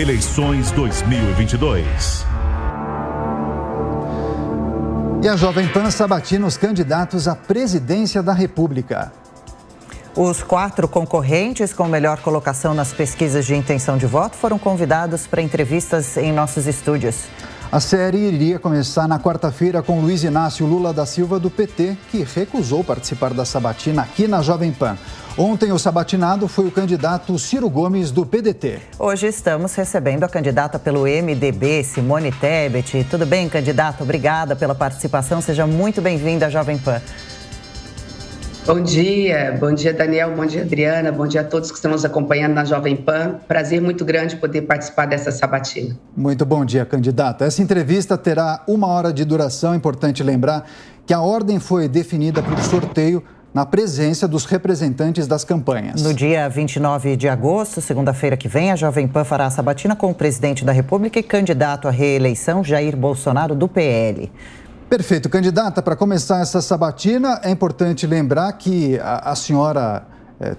Eleições 2022. E a Jovem Pan sabatina os candidatos à presidência da República. Os 4 concorrentes com melhor colocação nas pesquisas de intenção de voto foram convidados para entrevistas em nossos estúdios. A série iria começar na quarta-feira com Luiz Inácio Lula da Silva, do PT, que recusou participar da sabatina aqui na Jovem Pan. Ontem, o sabatinado foi o candidato Ciro Gomes, do PDT. Hoje estamos recebendo a candidata pelo MDB, Simone Tebet. Tudo bem, candidata? Obrigada pela participação. Seja muito bem-vinda à Jovem Pan. Bom dia Daniel, bom dia Adriana, bom dia a todos que estão nos acompanhando na Jovem Pan. Prazer muito grande poder participar dessa sabatina. Muito bom dia, candidata. Essa entrevista terá 1 hora de duração. É importante lembrar que a ordem foi definida por sorteio na presença dos representantes das campanhas. No dia 29 de agosto, segunda-feira que vem, a Jovem Pan fará a sabatina com o presidente da República e candidato à reeleição, Jair Bolsonaro, do PL. Perfeito. Candidata, para começar essa sabatina, é importante lembrar que a senhora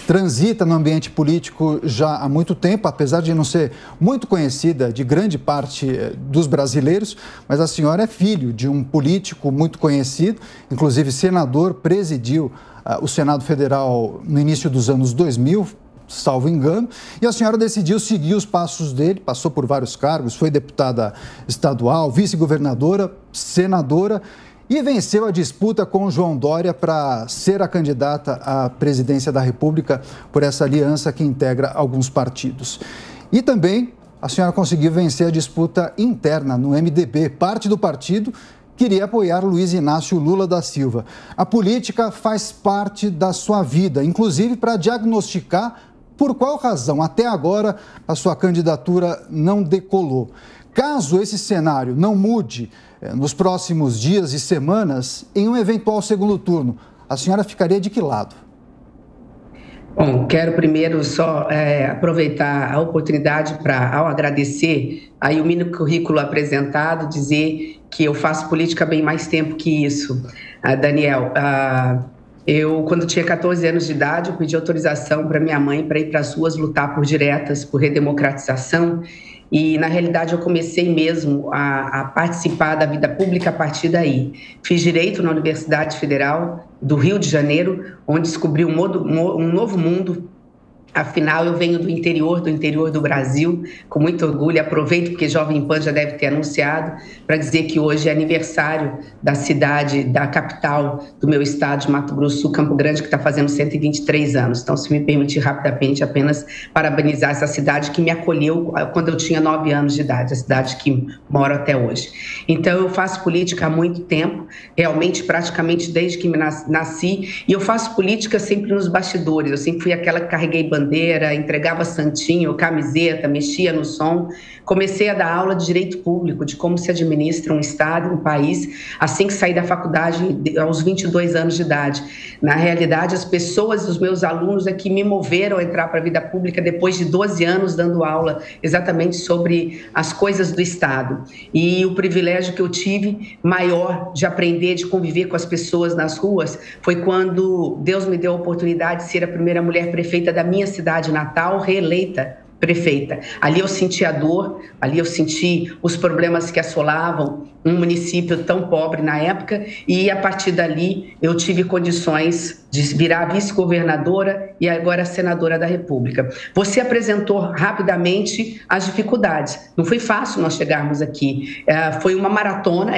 transita no ambiente político já há muito tempo, apesar de não ser muito conhecida de grande parte dos brasileiros, mas a senhora é filho de um político muito conhecido, inclusive senador, presidiu o Senado Federal no início dos anos 2000, salvo engano, e a senhora decidiu seguir os passos dele, passou por vários cargos, foi deputada estadual, vice-governadora, senadora e venceu a disputa com João Dória para ser a candidata à presidência da República por essa aliança que integra alguns partidos. E também a senhora conseguiu vencer a disputa interna no MDB, parte do partido queria apoiar Luiz Inácio Lula da Silva. A política faz parte da sua vida, inclusive para diagnosticar por qual razão, até agora, a sua candidatura não decolou. Caso esse cenário não mude nos próximos dias e semanas, em um eventual segundo turno, a senhora ficaria de que lado? Bom, quero primeiro só aproveitar a oportunidade para, ao agradecer aí o mini currículo apresentado, dizer que eu faço política há bem mais tempo que isso, Daniel. Eu, quando tinha 14 anos de idade, eu pedi autorização para minha mãe para ir para as ruas lutar por diretas, por redemocratização. E, na realidade, eu comecei mesmo a participar da vida pública a partir daí. Fiz Direito na Universidade Federal do Rio de Janeiro, onde descobri um novo mundo. Afinal, eu venho do interior do Brasil, com muito orgulho. Aproveito, porque Jovem Pan já deve ter anunciado, para dizer que hoje é aniversário da cidade, da capital do meu estado de Mato Grosso do Sul, Campo Grande, que está fazendo 123 anos. Então, se me permitir rapidamente, apenas parabenizar essa cidade que me acolheu quando eu tinha 9 anos de idade, a cidade que moro até hoje. Então, eu faço política há muito tempo, realmente, praticamente desde que me nasci, e eu faço política sempre nos bastidores. Eu sempre fui aquela que carreguei bandeira, entregava santinho, camiseta, mexia no som. Comecei a dar aula de direito público, de como se administra um estado, um país, assim que saí da faculdade aos 22 anos de idade. Na realidade, as pessoas, os meus alunos é que me moveram a entrar para a vida pública depois de 12 anos dando aula exatamente sobre as coisas do estado. E o privilégio que eu tive maior de aprender, de conviver com as pessoas nas ruas, foi quando Deus me deu a oportunidade de ser a primeira mulher prefeita da minha cidade natal, reeleita prefeita. Ali eu senti a dor, ali eu senti os problemas que assolavam um município tão pobre na época, e a partir dali eu tive condições de virar vice-governadora e agora senadora da República. Você apresentou rapidamente as dificuldades. Não foi fácil nós chegarmos aqui. Foi uma maratona,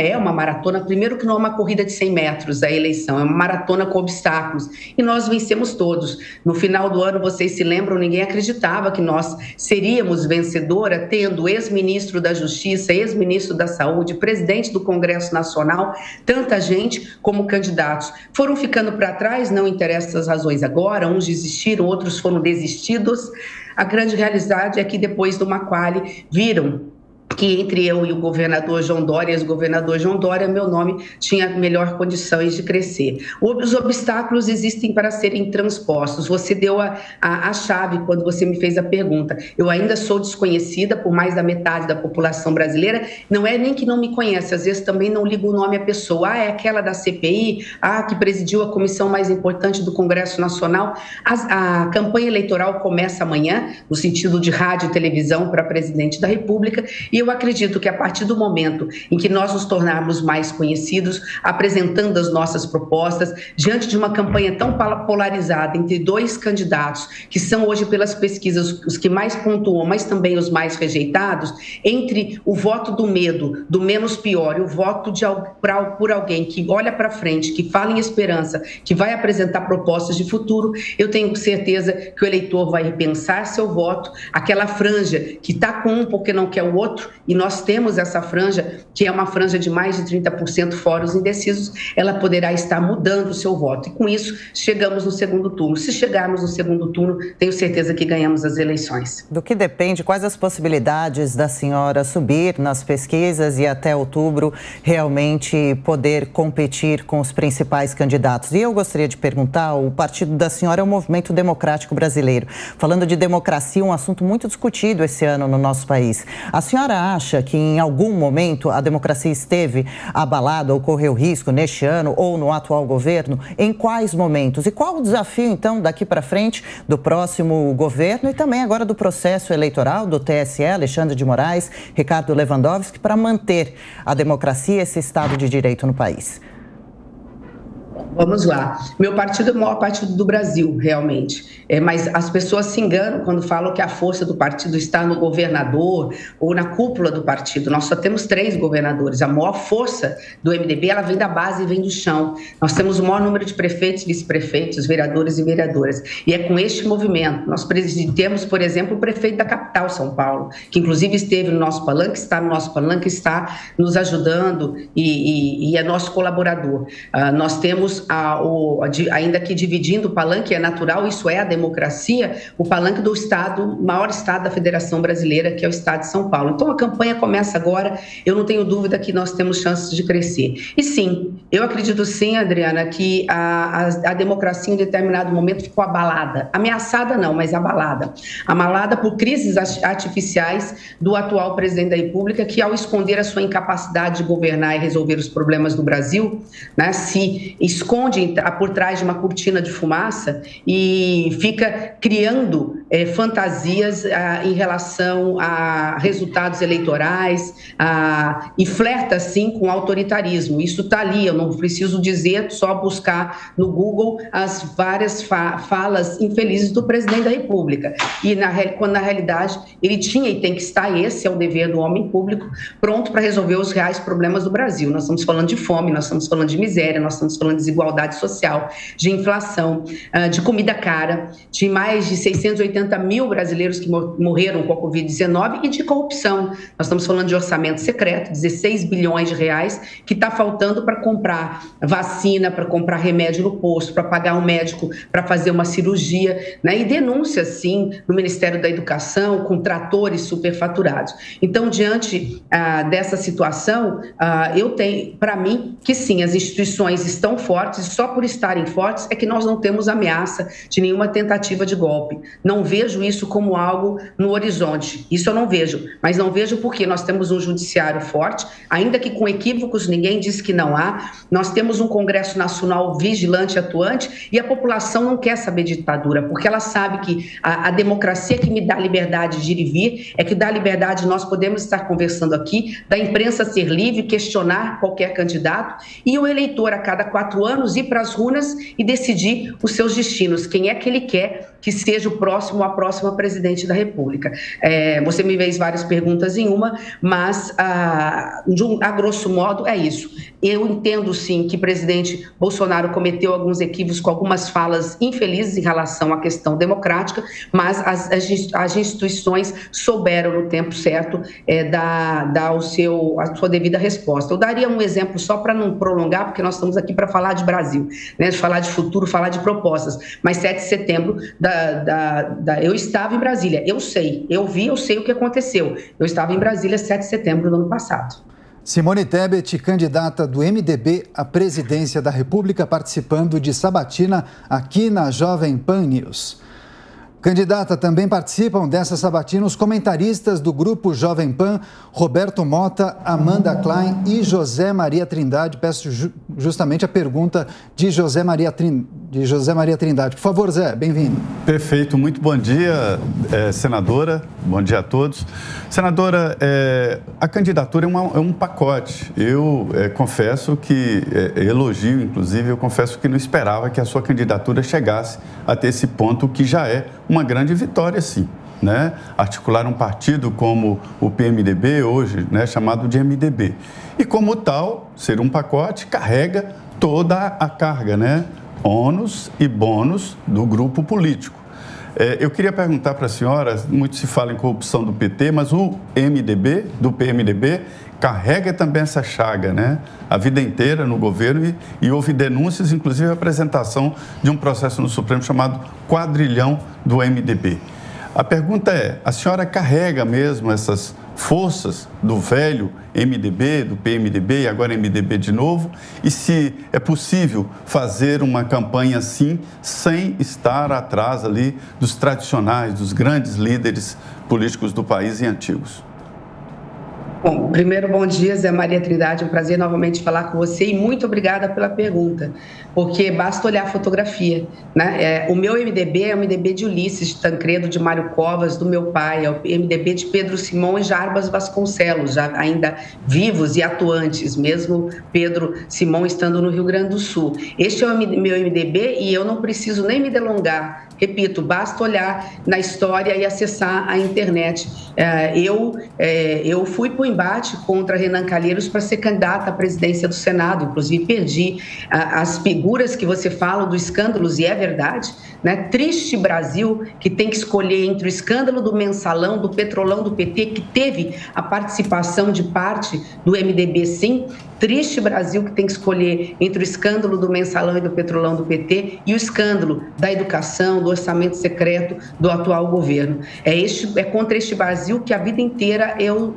primeiro que não é uma corrida de 100 metros a eleição, é uma maratona com obstáculos, e nós vencemos todos. No final do ano, vocês se lembram, ninguém acreditava que nós seríamos vencedora, tendo ex-ministro da Justiça, ex-ministro da Saúde, presidente do Congresso Nacional, tanta gente como candidatos. Foram ficando para trás, não interessa as razões agora, uns desistiram, outros foram desistidos. A grande realidade é que depois do Maquale viram que entre eu e o governador João Dória, ex-governador João Dória, meu nome tinha melhor condições de crescer. Os obstáculos existem para serem transpostos. Você deu a chave quando você me fez a pergunta. Eu ainda sou desconhecida por mais da metade da população brasileira. Não é nem que não me conhece, às vezes também não ligo o nome à pessoa. É aquela da CPI, que presidiu a comissão mais importante do Congresso Nacional. A campanha eleitoral começa amanhã, no sentido de rádio e televisão para presidente da República, e eu acredito que a partir do momento em que nós nos tornarmos mais conhecidos, apresentando as nossas propostas, diante de uma campanha tão polarizada entre dois candidatos, que são hoje pelas pesquisas os que mais pontuam, mas também os mais rejeitados, entre o voto do medo, do menos pior, e o voto por alguém que olha para frente, que fala em esperança, que vai apresentar propostas de futuro, eu tenho certeza que o eleitor vai repensar seu voto, aquela franja que está com um porque não quer o outro, e nós temos essa franja, que é uma franja de mais de 30% fora os indecisos, ela poderá estar mudando o seu voto. E com isso, chegamos no segundo turno. Se chegarmos no segundo turno, tenho certeza que ganhamos as eleições. Do que depende, quais as possibilidades da senhora subir nas pesquisas e até outubro realmente poder competir com os principais candidatos? E eu gostaria de perguntar, o partido da senhora é o Movimento Democrático Brasileiro. Falando de democracia, um assunto muito discutido esse ano no nosso país. A senhora acha que em algum momento a democracia esteve abalada ou correu risco neste ano ou no atual governo? Em quais momentos? E qual o desafio, então, daqui para frente do próximo governo e também agora do processo eleitoral do TSE, Alexandre de Moraes, Ricardo Lewandowski, para manter a democracia e esse Estado de Direito no país? Vamos lá. Meu partido é o maior partido do Brasil, realmente. Mas as pessoas se enganam quando falam que a força do partido está no governador ou na cúpula do partido. Nós só temos 3 governadores. A maior força do MDB, ela vem da base e vem do chão. Nós temos o maior número de prefeitos, vice-prefeitos, vereadores e vereadoras. E é com este movimento. Nós temos, por exemplo, o prefeito da capital, São Paulo, que inclusive esteve no nosso palanque, está no nosso palanque, está nos ajudando e é nosso colaborador. Nós temos ainda que dividindo o palanque, é natural, isso é a democracia, o palanque do estado, maior estado da Federação Brasileira, que é o estado de São Paulo. Então a campanha começa agora, eu não tenho dúvida que nós temos chances de crescer. E sim, eu acredito sim, Adriana, que a democracia em determinado momento ficou abalada, ameaçada não, mas abalada por crises artificiais do atual presidente da República, que ao esconder a sua incapacidade de governar e resolver os problemas do Brasil, né, se esconde por trás de uma cortina de fumaça e fica criando fantasias em relação a resultados eleitorais e flerta, assim, com autoritarismo. Isso está ali, eu não preciso dizer, só buscar no Google as várias falas infelizes do presidente da República. E, quando na realidade ele tinha e tem que estar, esse é o dever do homem público, pronto para resolver os reais problemas do Brasil. Nós estamos falando de fome, nós estamos falando de miséria, nós estamos falando de desigualdade social, de inflação, de comida cara, de mais de 680 mil brasileiros que morreram com a Covid-19 e de corrupção. Nós estamos falando de orçamento secreto, 16 bilhões de reais, que está faltando para comprar vacina, para comprar remédio no posto, para pagar um médico para fazer uma cirurgia, né? E denúncias, sim, no Ministério da Educação, com tratores superfaturados. Então, diante dessa situação, eu tenho, para mim, que sim, as instituições estão fortes, e só por estarem fortes é que nós não temos ameaça de nenhuma tentativa de golpe. Não vejo isso como algo no horizonte, isso eu não vejo, mas não vejo porque nós temos um judiciário forte, ainda que com equívocos, ninguém diz que não há, nós temos um Congresso Nacional vigilante e atuante e a população não quer saber de ditadura, porque ela sabe que a democracia que me dá liberdade de ir e vir, é que dá liberdade, nós podemos estar conversando aqui, da imprensa ser livre, questionar qualquer candidato e o eleitor a cada 4 anos ir para as urnas e decidir os seus destinos, quem é que ele quer que seja o próximo, a próxima presidente da República. Você me fez várias perguntas em uma, mas a grosso modo é isso. Eu entendo sim que o presidente Bolsonaro cometeu alguns equívocos com algumas falas infelizes em relação à questão democrática, mas as instituições souberam no tempo certo dar a sua devida resposta. Eu daria um exemplo só para não prolongar, porque nós estamos aqui para falar de Brasil, né? Falar de futuro, falar de propostas, mas 7 de setembro Eu estava em Brasília, eu sei o que aconteceu. Eu estava em Brasília 7 de setembro do ano passado. Simone Tebet, candidata do MDB à presidência da República, participando de sabatina aqui na Jovem Pan News. Candidata, também participam dessa sabatina os comentaristas do grupo Jovem Pan, Roberto Mota, Amanda Klein e José Maria Trindade. Peço justamente a pergunta de José Maria Trindade. Por favor, Zé, bem-vindo. Perfeito, muito bom dia, senadora, bom dia a todos. Senadora, a candidatura é um pacote. Eu confesso que, elogio, inclusive, eu confesso que não esperava que a sua candidatura chegasse até esse ponto, que já é uma grande vitória, sim, né? Articular um partido como o PMDB, hoje, né, chamado de MDB. E, como tal, ser um pacote carrega toda a carga, né? Ônus e bônus do grupo político. Eu queria perguntar para a senhora, muito se fala em corrupção do PT, mas o MDB, do PMDB, carrega também essa chaga, né? A vida inteira no governo e houve denúncias, inclusive a apresentação de um processo no Supremo chamado Quadrilhão do MDB. A pergunta é, a senhora carrega mesmo essas forças do velho MDB, do PMDB e agora MDB de novo? E se é possível fazer uma campanha assim, sem estar atrás ali dos tradicionais, dos grandes líderes políticos do país e antigos? Bom, primeiro, bom dia, Zé Maria Trindade, é um prazer novamente falar com você e muito obrigada pela pergunta, porque basta olhar a fotografia, né? O meu MDB é o MDB de Ulisses, de Tancredo, de Mário Covas, do meu pai, é o MDB de Pedro Simão e Jarbas Vasconcelos, já ainda vivos e atuantes, mesmo Pedro Simão estando no Rio Grande do Sul. Este é o meu MDB e eu não preciso nem me delongar. Repito, basta olhar na história e acessar a internet. Eu fui para o embate contra Renan Calheiros para ser candidata à presidência do Senado, inclusive perdi. As figuras que você fala dos escândalos, e é verdade, né? Triste Brasil, que tem que escolher entre o escândalo do Mensalão, do Petrolão do PT, que teve a participação de parte do MDB, sim. Triste Brasil, que tem que escolher entre o escândalo do Mensalão e do Petrolão do PT e o escândalo da educação, do orçamento secreto do atual governo. É contra este Brasil que a vida inteira eu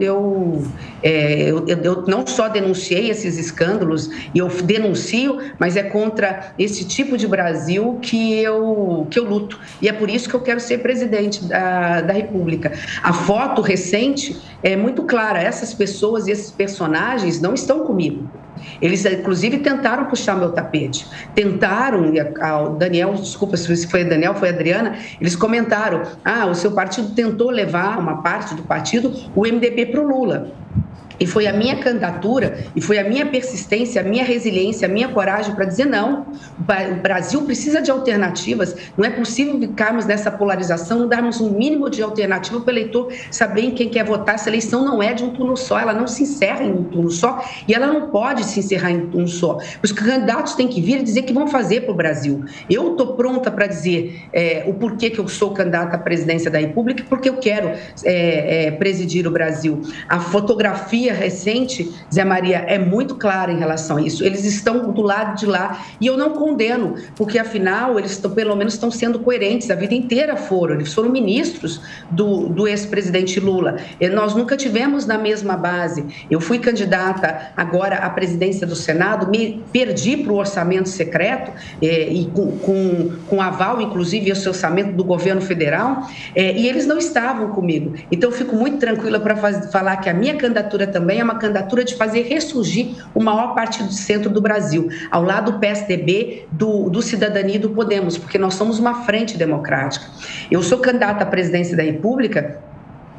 não só denunciei esses escândalos, e eu denuncio, mas é contra esse tipo de Brasil que eu luto. E é por isso que eu quero ser presidente da República. A foto recente é muito clara, essas pessoas e esses personagens não estão comigo. Eles, inclusive, tentaram puxar meu tapete. Tentaram, o Daniel, desculpa se foi o Daniel, foi a Adriana, eles comentaram, o seu partido tentou levar uma parte do partido, o MDB, para o Lula. E foi a minha candidatura, e foi a minha persistência, a minha resiliência, a minha coragem para dizer não. O Brasil precisa de alternativas, não é possível ficarmos nessa polarização, não darmos um mínimo de alternativa para o eleitor saber em quem quer votar. Essa eleição não é de um turno só, ela não se encerra em um turno só e ela não pode se encerrar em um turno só. Os candidatos têm que vir e dizer o que vão fazer para o Brasil. Eu estou pronta para dizer o porquê que eu sou candidata à presidência da República, porque eu quero presidir o Brasil. A fotografia recente, Zé Maria, é muito clara em relação a isso. Eles estão do lado de lá e eu não condeno, porque afinal eles pelo menos estão sendo coerentes, a vida inteira eles foram ministros do ex-presidente Lula. Nós nunca tivemos na mesma base. Eu fui candidata agora à presidência do Senado, me perdi para o orçamento secreto e com aval, inclusive, esse orçamento do governo federal, e eles não estavam comigo. Então eu fico muito tranquila para falar que a minha candidatura também é uma candidatura de fazer ressurgir o maior partido de centro do Brasil, ao lado do PSDB, do Cidadania e do Podemos, porque nós somos uma frente democrática. Eu sou candidata à presidência da República,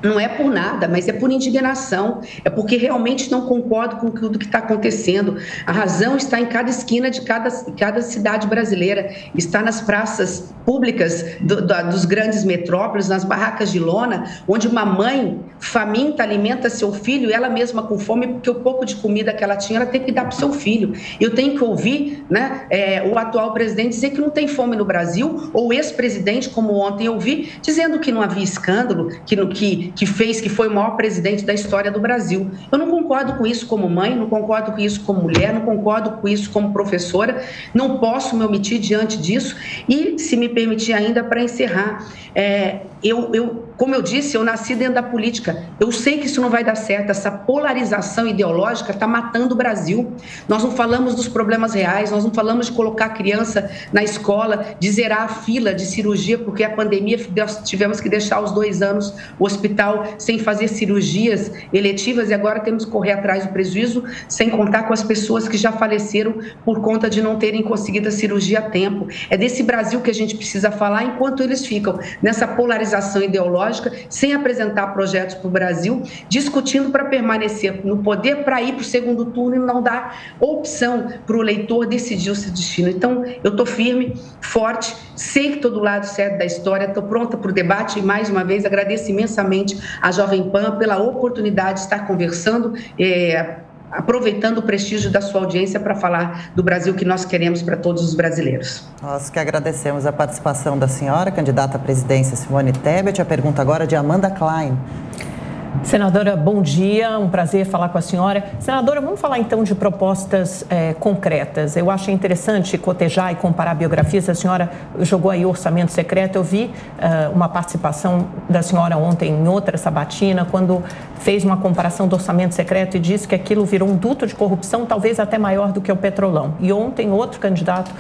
não é por nada, mas é por indignação, é porque realmente não concordo com tudo que está acontecendo. A razão está em cada esquina de cada cidade brasileira, está nas praças públicas dos grandes metrópoles, nas barracas de lona, onde uma mãe faminta alimenta seu filho e ela mesma com fome, porque o pouco de comida que ela tinha, ela tem que dar para o seu filho. Eu tenho que ouvir, né, o atual presidente dizer que não tem fome no Brasil, ou o ex-presidente, como ontem eu vi, dizendo que não havia escândalo, que que foi o maior presidente da história do Brasil. Eu não concordo com isso como mãe, não concordo com isso como mulher, não concordo com isso como professora, não posso me omitir diante disso. E, se me permitir ainda, para encerrar, como eu disse, eu nasci dentro da política, eu sei que isso não vai dar certo, essa polarização ideológica está matando o Brasil. Nós não falamos dos problemas reais, nós não falamos de colocar a criança na escola, de zerar a fila de cirurgia, porque a pandemia nós tivemos que deixar os 2 anos o hospital sem fazer cirurgias eletivas e agora temos que correr atrás do prejuízo, sem contar com as pessoas que já faleceram por conta de não terem conseguido a cirurgia a tempo. É desse Brasil que a gente precisa falar enquanto eles ficam nessa polarização ideológica, sem apresentar projetos para o Brasil, discutindo para permanecer no poder, para ir para o segundo turno e não dar opção para o eleitor decidir o seu destino. Então, eu estou firme, forte, sei que estou do lado certo da história, estou pronta para o debate e, mais uma vez, agradeço imensamente à Jovem Pan pela oportunidade de estar conversando, aproveitando o prestígio da sua audiência para falar do Brasil que nós queremos para todos os brasileiros. Nós que agradecemos a participação da senhora, candidata à presidência Simone Tebet. A pergunta agora é de Amanda Klein. Senadora, bom dia, um prazer falar com a senhora. Senadora, vamos falar então de propostas concretas. Eu achei interessante cotejar e comparar biografias. A senhora jogou aí o orçamento secreto. Eu vi uma participação da senhora ontem em outra sabatina, quando fez uma comparação do orçamento secreto e disse que aquilo virou um duto de corrupção, talvez até maior do que o Petrolão. E ontem outro candidato,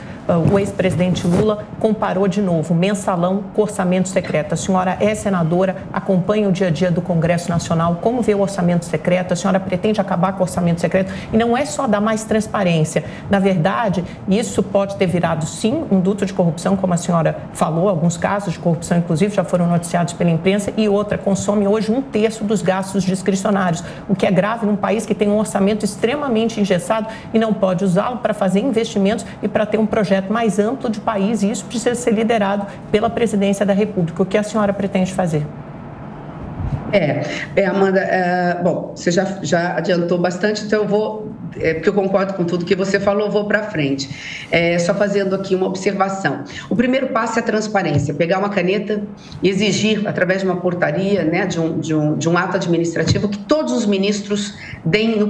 o ex-presidente Lula, comparou de novo mensalão com orçamento secreto. A senhora é senadora, acompanha o dia a dia do Congresso Nacional, como vê o orçamento secreto? A senhora pretende acabar com o orçamento secreto? E não é só dar mais transparência. Na verdade, isso pode ter virado, sim, um duto de corrupção, como a senhora falou, alguns casos de corrupção, inclusive, já foram noticiados pela imprensa, e outra, consome hoje 1/3 dos gastos discricionários, o que é grave num país que tem um orçamento extremamente engessado e não pode usá-lo para fazer investimentos e para ter um projeto mais amplo de país, e isso precisa ser liderado pela presidência da República. O que a senhora pretende fazer? Amanda, bom, você já adiantou bastante, então eu vou, porque eu concordo com tudo que você falou, vou para frente. Só fazendo aqui uma observação. O primeiro passo é a transparência, pegar uma caneta e exigir, através de uma portaria, né, de um ato administrativo, que todos os ministros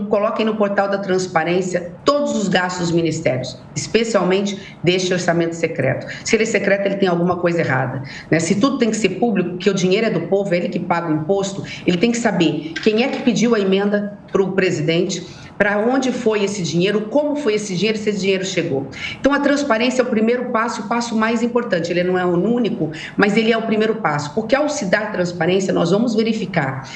coloquem no portal da transparência todos os gastos dos ministérios, especialmente deste orçamento secreto. Se ele é secreto, ele tem alguma coisa errada, né? Se tudo tem que ser público, que o dinheiro é do povo, é ele que paga o imposto, ele tem que saber quem é que pediu a emenda para o presidente, para onde foi esse dinheiro, como foi esse dinheiro, se esse dinheiro chegou. Então, a transparência é o primeiro passo, o passo mais importante. Ele não é o único, mas ele é o primeiro passo, porque ao se dar transparência, nós vamos verificar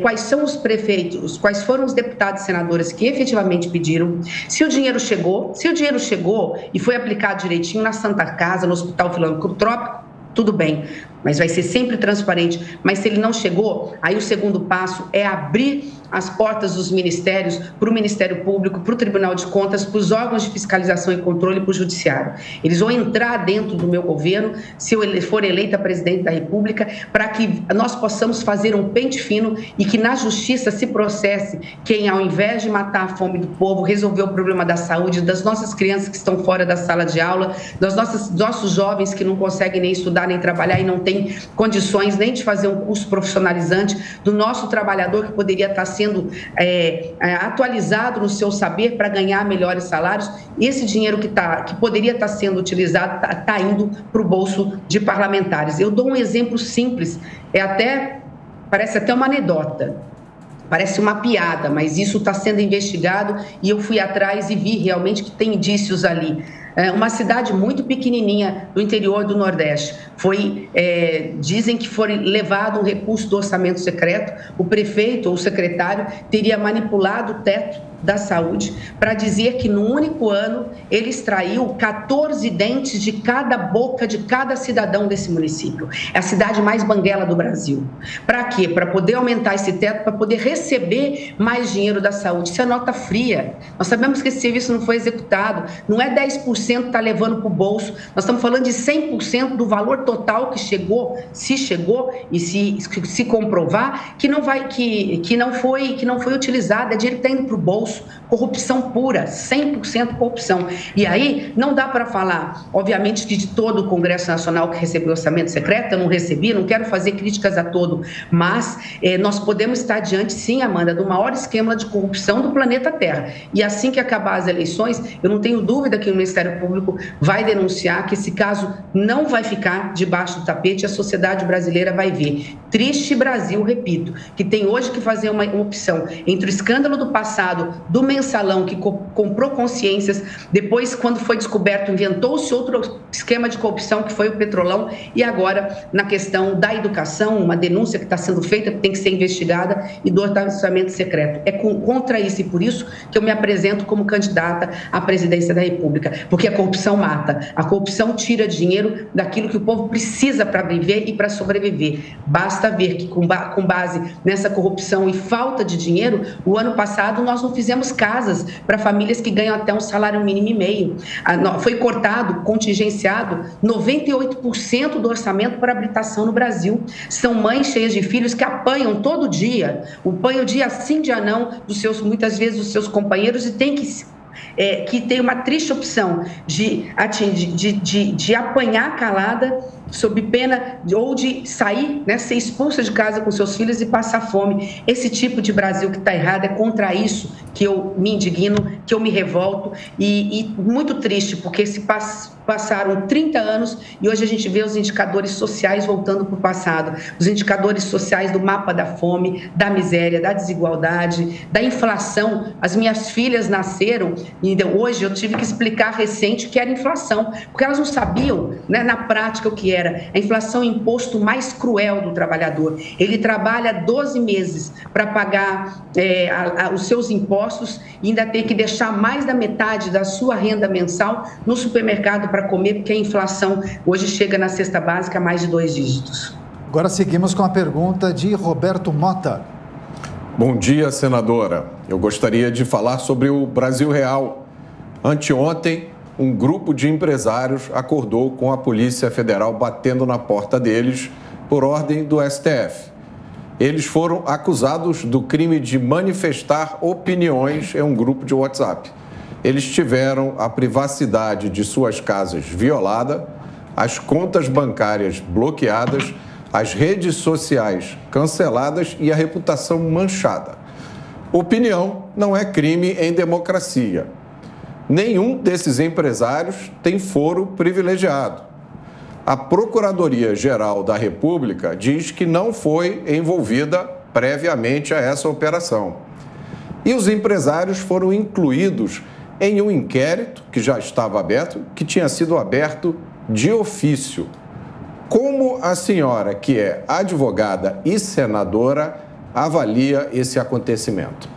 quais são os prefeitos, quais foram os deputados e senadores que efetivamente pediram, se o dinheiro chegou e foi aplicado direitinho na Santa Casa, no Hospital Filantrópico, tudo bem, mas vai ser sempre transparente. Mas se ele não chegou, aí o segundo passo é abrir as portas dos ministérios para o Ministério Público, para o Tribunal de Contas, para os órgãos de fiscalização e controle e para o Judiciário. Eles vão entrar dentro do meu governo, se eu for eleita presidente da República, para que nós possamos fazer um pente fino e que na Justiça se processe quem, ao invés de matar a fome do povo, resolveu o problema da saúde, das nossas crianças que estão fora da sala de aula, dos nossos jovens que não conseguem nem estudar, nem trabalhar e não têm condições nem de fazer um curso profissionalizante, do nosso trabalhador que poderia estar sendo atualizado no seu saber para ganhar melhores salários. Esse dinheiro que poderia estar sendo utilizado está indo para o bolso de parlamentares. Eu dou um exemplo simples, parece até uma anedota, parece uma piada, mas isso está sendo investigado e eu fui atrás e vi realmente que tem indícios ali. Uma cidade muito pequenininha do interior do Nordeste. Dizem que foi levado um recurso do orçamento secreto, o prefeito ou o secretário teria manipulado o teto da saúde para dizer que no único ano ele extraiu 14 dentes de cada boca de cada cidadão desse município. É a cidade mais banguela do Brasil. Para quê? Para poder aumentar esse teto, para poder receber mais dinheiro da saúde. Isso é nota fria. Nós sabemos que esse serviço não foi executado. Não é 10% que está levando para o bolso. Nós estamos falando de 100% do valor total que chegou, se chegou e se comprovar que não foi utilizado. É dinheiro que está indo para o bolso. bolso, corrupção pura, 100% corrupção. E aí não dá para falar, obviamente, de todo o Congresso Nacional que recebeu orçamento secreto, eu não recebi, não quero fazer críticas a todo, mas nós podemos estar diante, sim, Amanda, do maior esquema de corrupção do planeta Terra. E assim que acabar as eleições, eu não tenho dúvida que o Ministério Público vai denunciar, que esse caso não vai ficar debaixo do tapete, a sociedade brasileira vai ver. Triste Brasil, repito, que tem hoje que fazer uma opção entre o escândalo do passado, do mensalão que comprou consciências, depois, quando foi descoberto, inventou-se outro esquema de corrupção, que foi o Petrolão, e agora, na questão da educação, uma denúncia que está sendo feita, que tem que ser investigada, e do orçamento secreto. É contra isso, e por isso que eu me apresento como candidata à presidência da República, porque a corrupção mata, a corrupção tira dinheiro daquilo que o povo precisa para viver e para sobreviver. Basta ver que, com base nessa corrupção e falta de dinheiro, o ano passado nós não fizemos casas para famílias que ganham até um salário mínimo e meio. Foi cortado, contingenciado, 98% do orçamento para habitação no Brasil. São mães cheias de filhos que apanham todo dia, apanham dia sim, dia não, muitas vezes dos seus companheiros, e tem que tem uma triste opção de apanhar calada, sob pena ou de sair, né, ser expulsa de casa com seus filhos e passar fome. Esse tipo de Brasil que está errado, é contra isso que eu me indigno, que eu me revolto, e muito triste, porque passaram 30 anos e hoje a gente vê os indicadores sociais voltando para o passado, os indicadores sociais do mapa da fome, da miséria, da desigualdade, da inflação. As minhas filhas nasceram e hoje eu tive que explicar recente o que era inflação, porque elas não sabiam, né, na prática o que era. A inflação é o imposto mais cruel do trabalhador. Ele trabalha 12 meses para pagar os seus impostos e ainda tem que deixar mais da metade da sua renda mensal no supermercado para comer, porque a inflação hoje chega na cesta básica a mais de 2 dígitos. Agora seguimos com a pergunta de Roberto Mota. Bom dia, senadora. Eu gostaria de falar sobre o Brasil Real. Anteontem, um grupo de empresários acordou com a Polícia Federal batendo na porta deles por ordem do STF. Eles foram acusados do crime de manifestar opiniões em um grupo de WhatsApp. Eles tiveram a privacidade de suas casas violada, as contas bancárias bloqueadas, as redes sociais canceladas e a reputação manchada. Opinião não é crime em democracia. Nenhum desses empresários tem foro privilegiado. A Procuradoria-Geral da República diz que não foi envolvida previamente a essa operação. E os empresários foram incluídos em um inquérito que já estava aberto, que tinha sido aberto de ofício. Como a senhora, que é advogada e senadora, avalia esse acontecimento?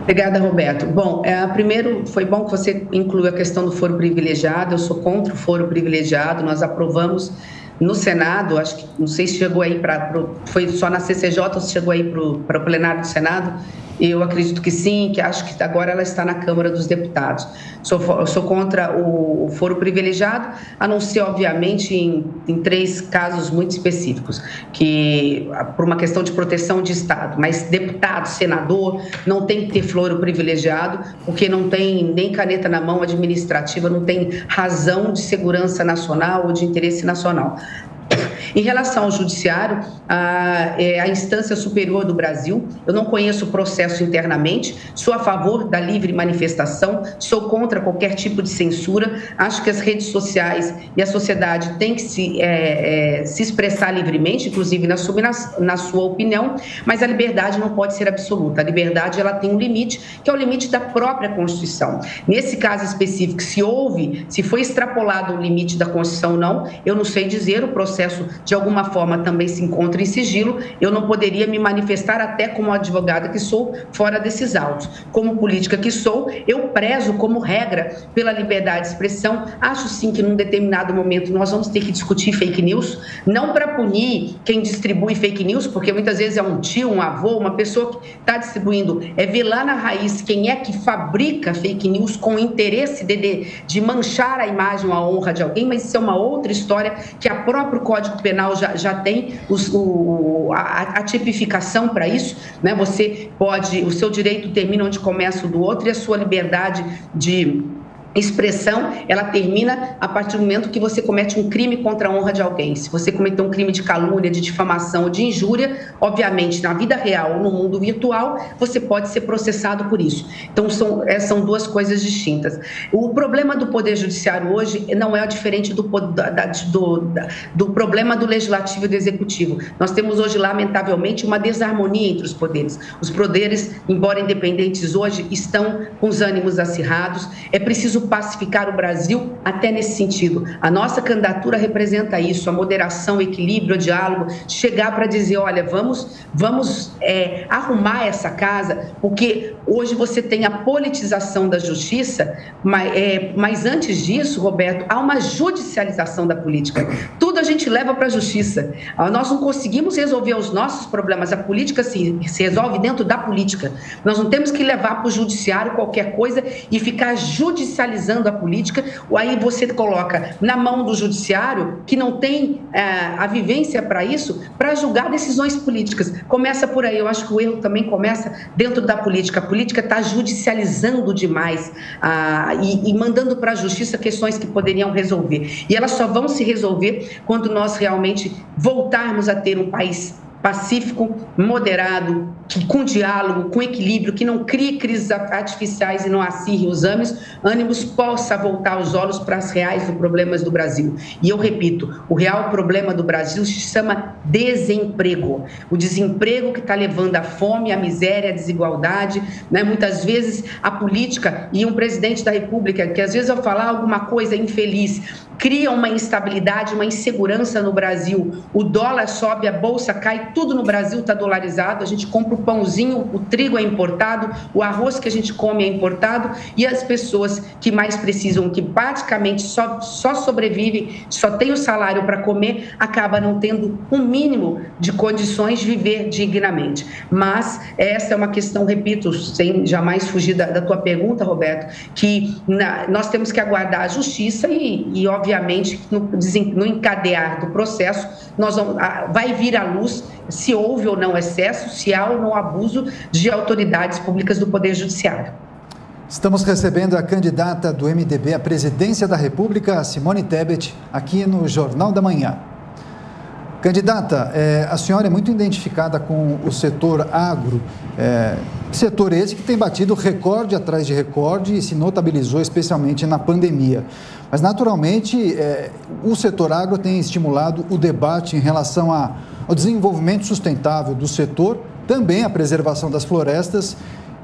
Obrigada, Roberto. Bom, primeiro, foi bom que você incluiu a questão do foro privilegiado. Eu sou contra o foro privilegiado. Nós aprovamos no Senado, acho que, não sei se chegou aí foi só na CCJ ou se chegou aí para o plenário do Senado. Eu acredito que sim, que acho que agora ela está na Câmara dos Deputados. Sou contra o foro privilegiado, a não ser, obviamente, em 3 casos muito específicos, que por uma questão de proteção de Estado. Mas deputado, senador, não tem que ter foro privilegiado, porque não tem nem caneta na mão administrativa, não tem razão de segurança nacional ou de interesse nacional. Em relação ao judiciário, a instância superior do Brasil, eu não conheço o processo internamente, sou a favor da livre manifestação, sou contra qualquer tipo de censura, acho que as redes sociais e a sociedade têm que se expressar livremente, inclusive na sua opinião, mas a liberdade não pode ser absoluta, a liberdade ela tem um limite, que é o limite da própria Constituição. Nesse caso específico, se foi extrapolado o limite da Constituição ou não, eu não sei dizer, o processo de alguma forma também se encontra em sigilo, eu não poderia me manifestar até como advogada que sou fora desses autos. Como política que sou, eu prezo como regra pela liberdade de expressão. Acho sim que num determinado momento nós vamos ter que discutir fake news, não para punir quem distribui fake news, porque muitas vezes é um tio, um avô, uma pessoa que está distribuindo, é ver lá na raiz quem é que fabrica fake news com o interesse de manchar a imagem ou a honra de alguém, mas isso é uma outra história que a próprio Código Penal Penal já tem a tipificação para isso, né? Você pode, o seu direito termina onde começa o do outro e a sua liberdade de expressão, ela termina a partir do momento que você comete um crime contra a honra de alguém. Se você cometer um crime de calúnia, de difamação ou de injúria, obviamente, na vida real ou no mundo virtual, você pode ser processado por isso. Então, são duas coisas distintas. O problema do Poder Judiciário hoje não é diferente do problema do Legislativo e do Executivo. Nós temos hoje, lamentavelmente, uma desarmonia entre os poderes. Os poderes, embora independentes hoje, estão com os ânimos acirrados. É preciso pacificar o Brasil até nesse sentido. A nossa candidatura representa isso, a moderação, o equilíbrio, o diálogo, chegar para dizer, olha, vamos arrumar essa casa, porque hoje você tem a politização da justiça, mas antes disso, Roberto, há uma judicialização da política. Tudo a gente leva para a justiça. Nós não conseguimos resolver os nossos problemas, a política se resolve dentro da política. Nós não temos que levar para o judiciário qualquer coisa e ficar judicializando a política, ou aí você coloca na mão do judiciário, que não tem a vivência para isso, para julgar decisões políticas. Começa por aí, eu acho que o erro também começa dentro da política. A política está judicializando demais e mandando para a justiça questões que poderiam resolver. E elas só vão se resolver quando nós realmente voltarmos a ter um país pacífico, moderado, com diálogo, com equilíbrio, que não crie crises artificiais e não acirre os ânimos, possa voltar os olhos para as reais problemas do Brasil. E eu repito, o real problema do Brasil se chama desemprego. O desemprego que está levando à fome, à miséria, à desigualdade, né? Muitas vezes a política e um presidente da República, que às vezes ao falar alguma coisa infeliz, cria uma instabilidade, uma insegurança no Brasil. O dólar sobe, a bolsa cai, tudo no Brasil está dolarizado, a gente compra o pãozinho, o trigo é importado, o arroz que a gente come é importado e as pessoas que mais precisam, que praticamente só sobrevivem, só tem o salário para comer, acaba não tendo um mínimo de condições de viver dignamente. Mas essa é uma questão, repito, sem jamais fugir da tua pergunta, Roberto, nós temos que aguardar a justiça e obviamente, no encadear do processo, vai vir à luz se houve ou não excesso, se há ou não abuso de autoridades públicas do Poder Judiciário. Estamos recebendo a candidata do MDB à presidência da República, Simone Tebet, aqui no Jornal da Manhã. Candidata, a senhora é muito identificada com o setor agro, setor esse que tem batido recorde atrás de recorde e se notabilizou especialmente na pandemia. Mas, naturalmente, o setor agro tem estimulado o debate em relação ao desenvolvimento sustentável do setor, também a preservação das florestas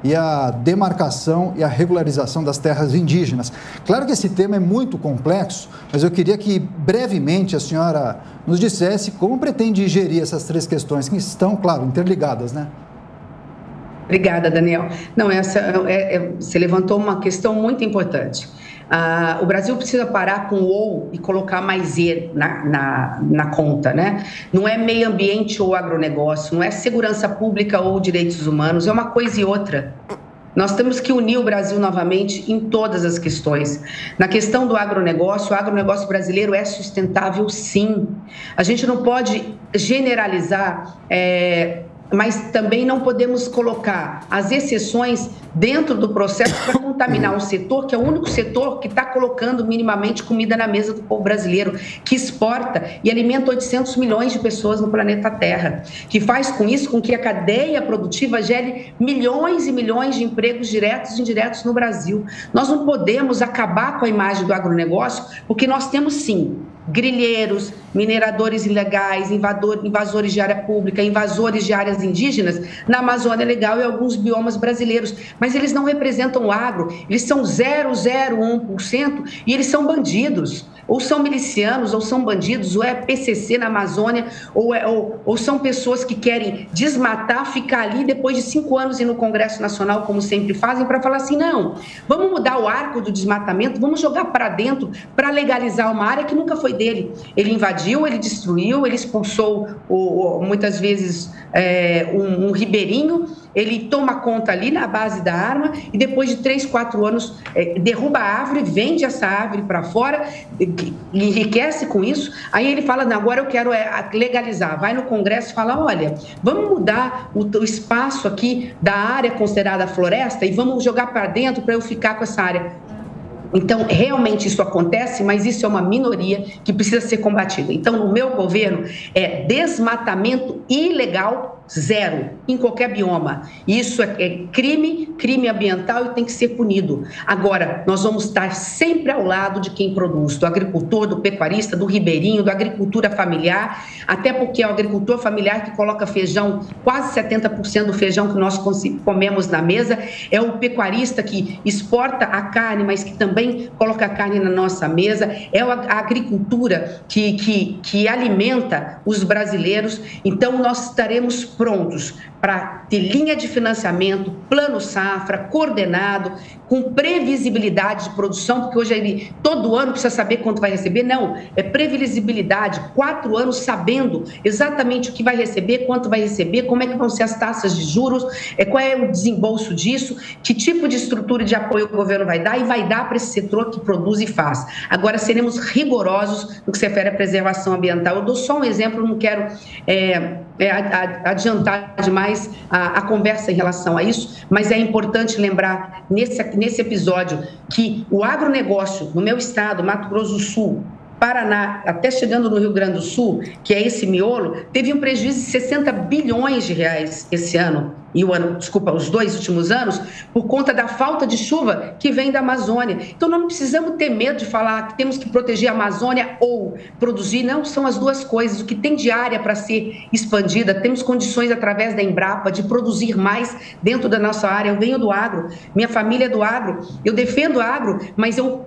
e a demarcação e a regularização das terras indígenas. Claro que esse tema é muito complexo, mas eu queria que brevemente a senhora nos dissesse como pretende gerir essas três questões, que estão, claro, interligadas, né? Obrigada, Daniel. Não, você levantou uma questão muito importante. O Brasil precisa parar com o ou e colocar mais e na conta, né? Não é meio ambiente ou agronegócio, não é segurança pública ou direitos humanos, é uma coisa e outra. Nós temos que unir o Brasil novamente em todas as questões. Na questão do agronegócio, o agronegócio brasileiro é sustentável, sim. A gente não pode generalizar, mas também não podemos colocar as exceções dentro do processo para contaminar um setor que é o único setor que está colocando minimamente comida na mesa do povo brasileiro, que exporta e alimenta 800 milhões de pessoas no planeta Terra, que faz com isso com que a cadeia produtiva gere milhões e milhões de empregos diretos e indiretos no Brasil. Nós não podemos acabar com a imagem do agronegócio, porque nós temos sim grileiros, mineradores ilegais, invasores de área pública, invasores de áreas indígenas na Amazônia Legal e alguns biomas brasileiros. Mas eles não representam o agro, eles são 0,01% e eles são bandidos. Ou são milicianos, ou são bandidos, ou é PCC na Amazônia, ou são pessoas que querem desmatar, ficar ali depois de 5 anos ir no Congresso Nacional, como sempre fazem, para falar assim, não, vamos mudar o arco do desmatamento, vamos jogar para dentro para legalizar uma área que nunca foi dele. Ele invadiu, ele destruiu, ele expulsou, muitas vezes, um ribeirinho, ele toma conta ali na base da arma e depois de 3, 4 anos derruba a árvore, vende essa árvore para fora, enriquece com isso. Aí ele fala, não, agora eu quero legalizar. Vai no Congresso e fala, olha, vamos mudar o espaço aqui da área considerada floresta e vamos jogar para dentro para eu ficar com essa área. Então, realmente isso acontece, mas isso é uma minoria que precisa ser combatida. Então, no meu governo, é desmatamento ilegal, zero, em qualquer bioma. Isso é crime ambiental e tem que ser punido. Agora, nós vamos estar sempre ao lado de quem produz, do agricultor, do pecuarista, do ribeirinho, da agricultura familiar, até porque é o agricultor familiar que coloca feijão, quase 70% do feijão que nós comemos na mesa, é o pecuarista que exporta a carne, mas que também coloca a carne na nossa mesa, é a agricultura que alimenta os brasileiros. Então, nós estaremos prontos para ter linha de financiamento, plano safra, coordenado, com previsibilidade de produção, porque hoje todo ano precisa saber quanto vai receber. Não, é previsibilidade, 4 anos sabendo exatamente o que vai receber, quanto vai receber, como é que vão ser as taxas de juros, qual é o desembolso disso, que tipo de estrutura de apoio o governo vai dar e vai dar para esse setor que produz e faz. Agora, seremos rigorosos no que se refere à preservação ambiental. Eu dou só um exemplo, não quero adiantar demais a conversa em relação a isso, mas é importante lembrar nesse episódio que o agronegócio no meu estado, Mato Grosso do Sul, Paraná, até chegando no Rio Grande do Sul, que é esse miolo, teve um prejuízo de 60 bilhões de reais esse ano, os 2 últimos anos, por conta da falta de chuva que vem da Amazônia. Então, nós não precisamos ter medo de falar que temos que proteger a Amazônia ou produzir, não, são as duas coisas. O que tem de área para ser expandida, temos condições através da Embrapa de produzir mais dentro da nossa área. Eu venho do agro, minha família é do agro, eu defendo o agro, mas eu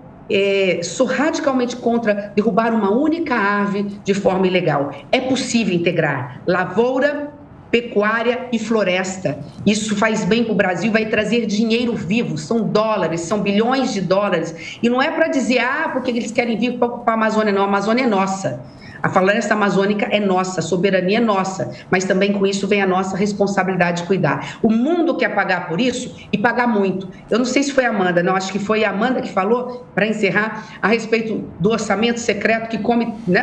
sou radicalmente contra derrubar uma única ave de forma ilegal. É possível integrar lavoura, pecuária e floresta. Isso faz bem para o Brasil, vai trazer dinheiro vivo, são dólares, são bilhões de dólares. E não é para dizer, porque eles querem vir para ocupar a Amazônia, não, a Amazônia é nossa. A floresta amazônica é nossa, a soberania é nossa, mas também com isso vem a nossa responsabilidade de cuidar. O mundo quer pagar por isso e pagar muito. Eu não sei se foi a Amanda, não, acho que foi a Amanda que falou, para encerrar, a respeito do orçamento secreto que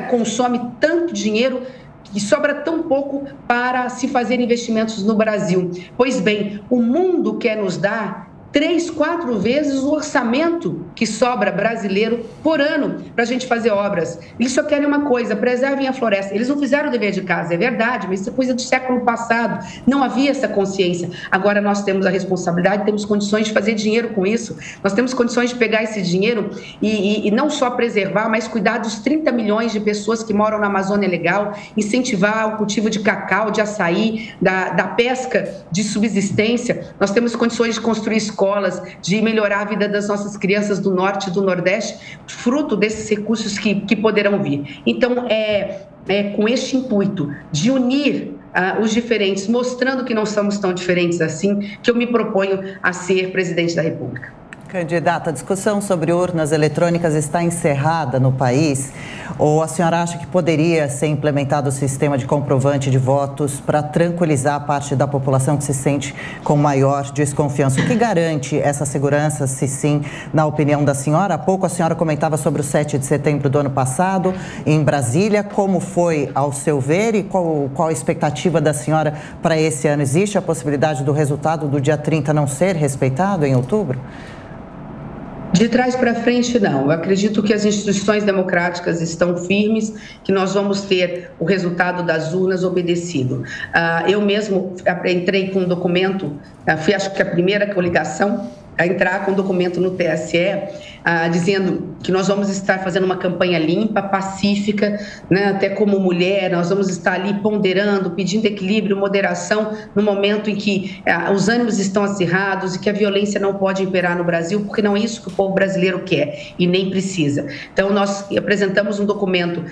consome tanto dinheiro e sobra tão pouco para se fazer investimentos no Brasil. Pois bem, o mundo quer nos dar 3, 4 vezes o orçamento que sobra brasileiro por ano para a gente fazer obras. Eles só querem uma coisa, preservem a floresta. Eles não fizeram o dever de casa, é verdade, mas isso é coisa do século passado. Não havia essa consciência. Agora nós temos a responsabilidade, temos condições de fazer dinheiro com isso. Nós temos condições de pegar esse dinheiro e não só preservar, mas cuidar dos 30 milhões de pessoas que moram na Amazônia Legal, incentivar o cultivo de cacau, de açaí, da pesca de subsistência. Nós temos condições de construir escolas, de melhorar a vida das nossas crianças do Norte e do Nordeste, fruto desses recursos que poderão vir. Então, com este intuito de unir os diferentes, mostrando que não somos tão diferentes assim, que eu me proponho a ser presidente da República. Candidata, a discussão sobre urnas eletrônicas está encerrada no país? Ou a senhora acha que poderia ser implementado o sistema de comprovante de votos para tranquilizar a parte da população que se sente com maior desconfiança? O que garante essa segurança, se sim, na opinião da senhora? Há pouco a senhora comentava sobre o 7 de setembro do ano passado, em Brasília. Como foi, ao seu ver, e qual a expectativa da senhora para esse ano? Existe a possibilidade do resultado do dia 30 não ser respeitado em outubro? De trás para frente, não. Eu acredito que as instituições democráticas estão firmes, que nós vamos ter o resultado das urnas obedecido. Eu mesmo entrei com um documento, fui acho que a primeira coligação a entrar com um documento no TSE, dizendo que nós vamos estar fazendo uma campanha limpa, pacífica, né? Até como mulher, nós vamos estar ali ponderando, pedindo equilíbrio, moderação, no momento em que os ânimos estão acirrados e que a violência não pode imperar no Brasil, porque não é isso que o povo brasileiro quer e nem precisa. Então, nós apresentamos um documento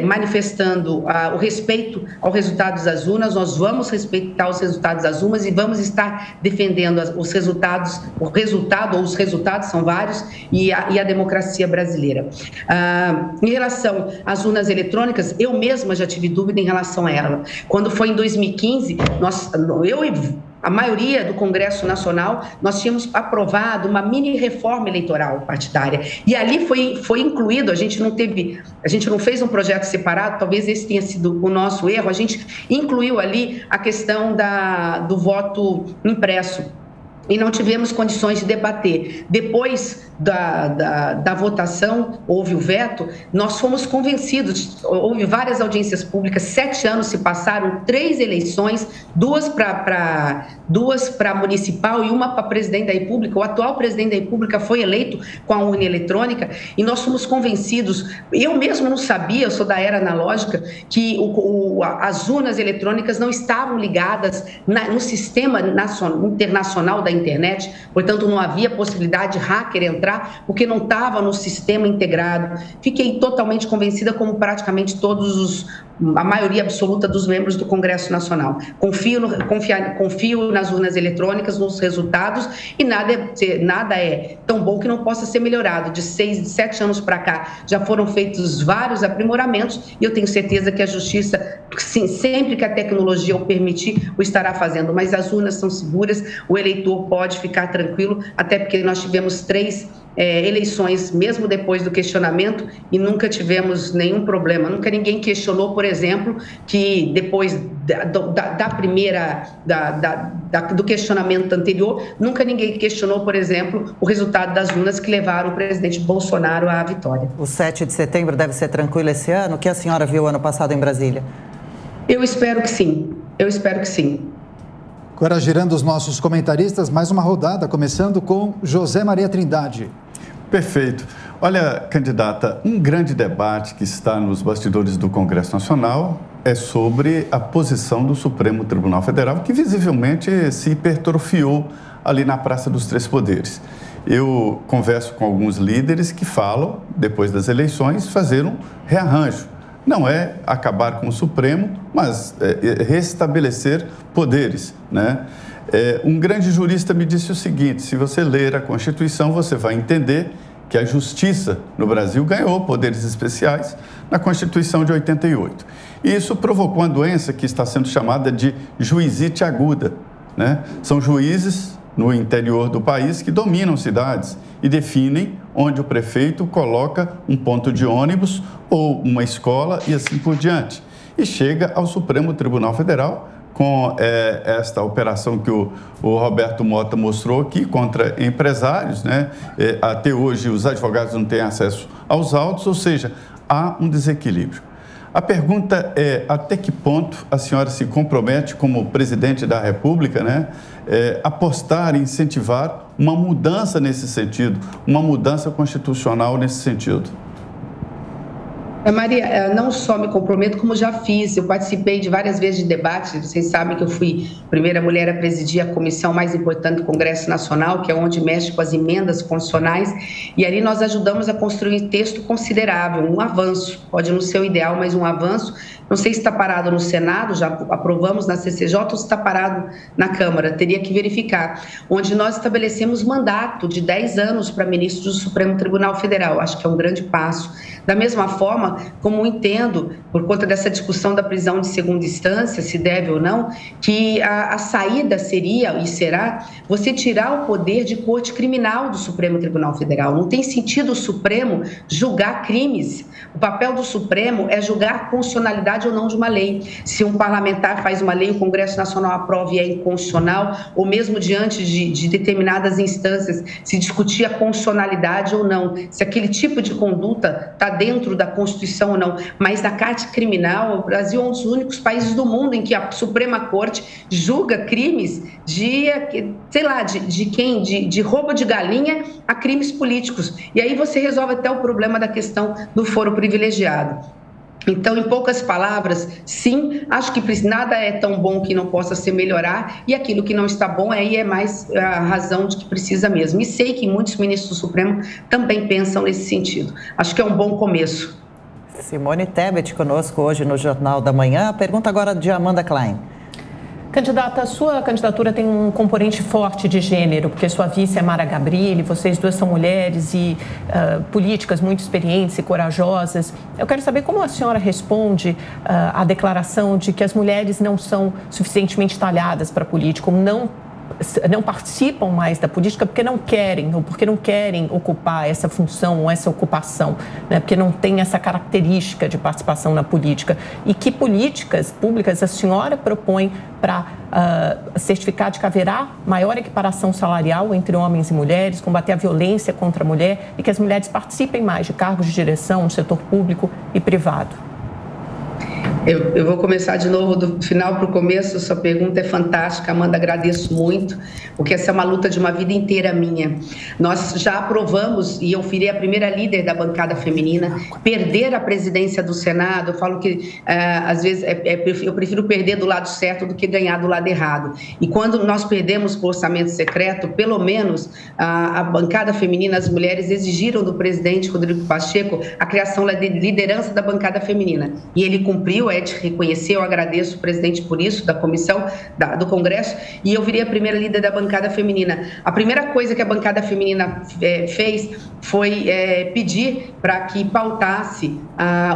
manifestando o respeito aos resultados das urnas, nós vamos respeitar os resultados das urnas e vamos estar defendendo os resultados, o resultado resultado, ou os resultados são vários, e a democracia brasileira. Em relação às urnas eletrônicas, eu mesma já tive dúvida em relação a ela. Quando foi em 2015, eu e a maioria do Congresso Nacional, nós tínhamos aprovado uma mini reforma eleitoral partidária. E ali foi incluído, a gente não fez um projeto separado, talvez esse tenha sido o nosso erro, a gente incluiu ali a questão do voto impresso. E não tivemos condições de debater. Depois da votação, houve o veto, nós fomos convencidos, houve várias audiências públicas, 7 anos se passaram, 3 eleições, 2 para municipal e uma para presidente da República. O atual presidente da República foi eleito com a urna eletrônica e nós fomos convencidos, eu mesmo não sabia, eu sou da era analógica, que as urnas eletrônicas não estavam ligadas no sistema internacional da internet, portanto não havia possibilidade de hacker entrar, porque não estava no sistema integrado. Fiquei totalmente convencida, como praticamente a maioria absoluta dos membros do Congresso Nacional. Confio nas urnas eletrônicas, nos resultados, e nada é tão bom que não possa ser melhorado. De 7 anos para cá, já foram feitos vários aprimoramentos, e eu tenho certeza que a Justiça, sim, sempre que a tecnologia o permitir, o estará fazendo. Mas as urnas são seguras, o eleitor pode ficar tranquilo, até porque nós tivemos 3 eleições, mesmo depois do questionamento, e nunca tivemos nenhum problema. Nunca ninguém questionou, por exemplo, que depois do questionamento anterior, nunca ninguém questionou, por exemplo, o resultado das urnas que levaram o presidente Bolsonaro à vitória. O 7 de setembro deve ser tranquilo esse ano? O que a senhora viu ano passado em Brasília? Eu espero que sim. Agora, girando os nossos comentaristas, mais uma rodada, começando com José Maria Trindade. Perfeito. Olha, candidata, um grande debate que está nos bastidores do Congresso Nacional é sobre a posição do Supremo Tribunal Federal, que visivelmente se hipertrofiou ali na Praça dos Três Poderes. Eu converso com alguns líderes que falam, depois das eleições, fazer um rearranjo. Não é acabar com o Supremo, mas restabelecer poderes, né? Um grande jurista me disse o seguinte: se você ler a Constituição, você vai entender que a justiça no Brasil ganhou poderes especiais na Constituição de 88. E isso provocou uma doença que está sendo chamada de juizite aguda, né? São juízes no interior do país que dominam cidades e definem onde o prefeito coloca um ponto de ônibus ou uma escola e assim por diante. E chega ao Supremo Tribunal Federal com esta operação que o Roberto Mota mostrou aqui contra empresários, né? Até hoje os advogados não têm acesso aos autos, ou seja, há um desequilíbrio. A pergunta é: até que ponto a senhora se compromete como presidente da República, né, apostar, incentivar uma mudança nesse sentido, uma mudança constitucional nesse sentido? Maria, não só me comprometo, como já fiz. Eu participei de várias vezes de debates. Vocês sabem que eu fui a primeira mulher a presidir a comissão mais importante do Congresso Nacional, que é onde mexe com as emendas constitucionais. E ali nós ajudamos a construir um texto considerável, um avanço. Pode não ser o ideal, mas um avanço. Não sei se está parado no Senado, já aprovamos na CCJ, ou se está parado na Câmara. Teria que verificar. Onde nós estabelecemos mandato de 10 anos para ministros do Supremo Tribunal Federal. Acho que é um grande passo. Da mesma forma, como entendo, por conta dessa discussão da prisão de segunda instância, se deve ou não, que a saída seria e será você tirar o poder de corte criminal do Supremo Tribunal Federal. Não tem sentido o Supremo julgar crimes. O papel do Supremo é julgar a constitucionalidade ou não de uma lei. Se um parlamentar faz uma lei, o Congresso Nacional aprova e é inconstitucional, ou mesmo diante de determinadas instâncias, se discutir a constitucionalidade ou não, se aquele tipo de conduta está dentro da Constituição ou não. Mas na Carta Criminal, o Brasil é um dos únicos países do mundo em que a Suprema Corte julga crimes de roubo de galinha a crimes políticos. E aí você resolve até o problema da questão do foro privilegiado. Então, em poucas palavras, sim, acho que nada é tão bom que não possa se melhorar, e aquilo que não está bom aí é mais a razão de que precisa mesmo. E sei que muitos ministros do Supremo também pensam nesse sentido. Acho que é um bom começo. Simone Tebet conosco hoje no Jornal da Manhã. A pergunta agora de Amanda Klein. Candidata, a sua candidatura tem um componente forte de gênero, porque sua vice é Mara Gabrilli, vocês duas são mulheres e políticas muito experientes e corajosas. Eu quero saber como a senhora responde à declaração de que as mulheres não são suficientemente talhadas para a política, não participam mais da política porque não querem, ou porque não querem ocupar essa função ou essa ocupação, né? Porque não tem essa característica de participação na política. E que políticas públicas a senhora propõe para certificar de que haverá maior equiparação salarial entre homens e mulheres, combater a violência contra a mulher e que as mulheres participem mais de cargos de direção no setor público e privado? Eu vou começar de novo do final para o começo. Sua pergunta é fantástica, Amanda, agradeço muito, porque essa é uma luta de uma vida inteira minha. Nós já aprovamos, e eu virei a primeira líder da bancada feminina, perder a presidência do Senado. Eu falo que, às vezes, eu prefiro perder do lado certo do que ganhar do lado errado. E quando nós perdemos por orçamento secreto, pelo menos a bancada feminina, as mulheres exigiram do presidente Rodrigo Pacheco a criação da liderança da bancada feminina. E ele cumpriu, te reconhecer, eu agradeço o presidente por isso, da comissão, do Congresso, e eu virei a primeira líder da bancada feminina. A primeira coisa que a bancada feminina fez foi pedir para que pautasse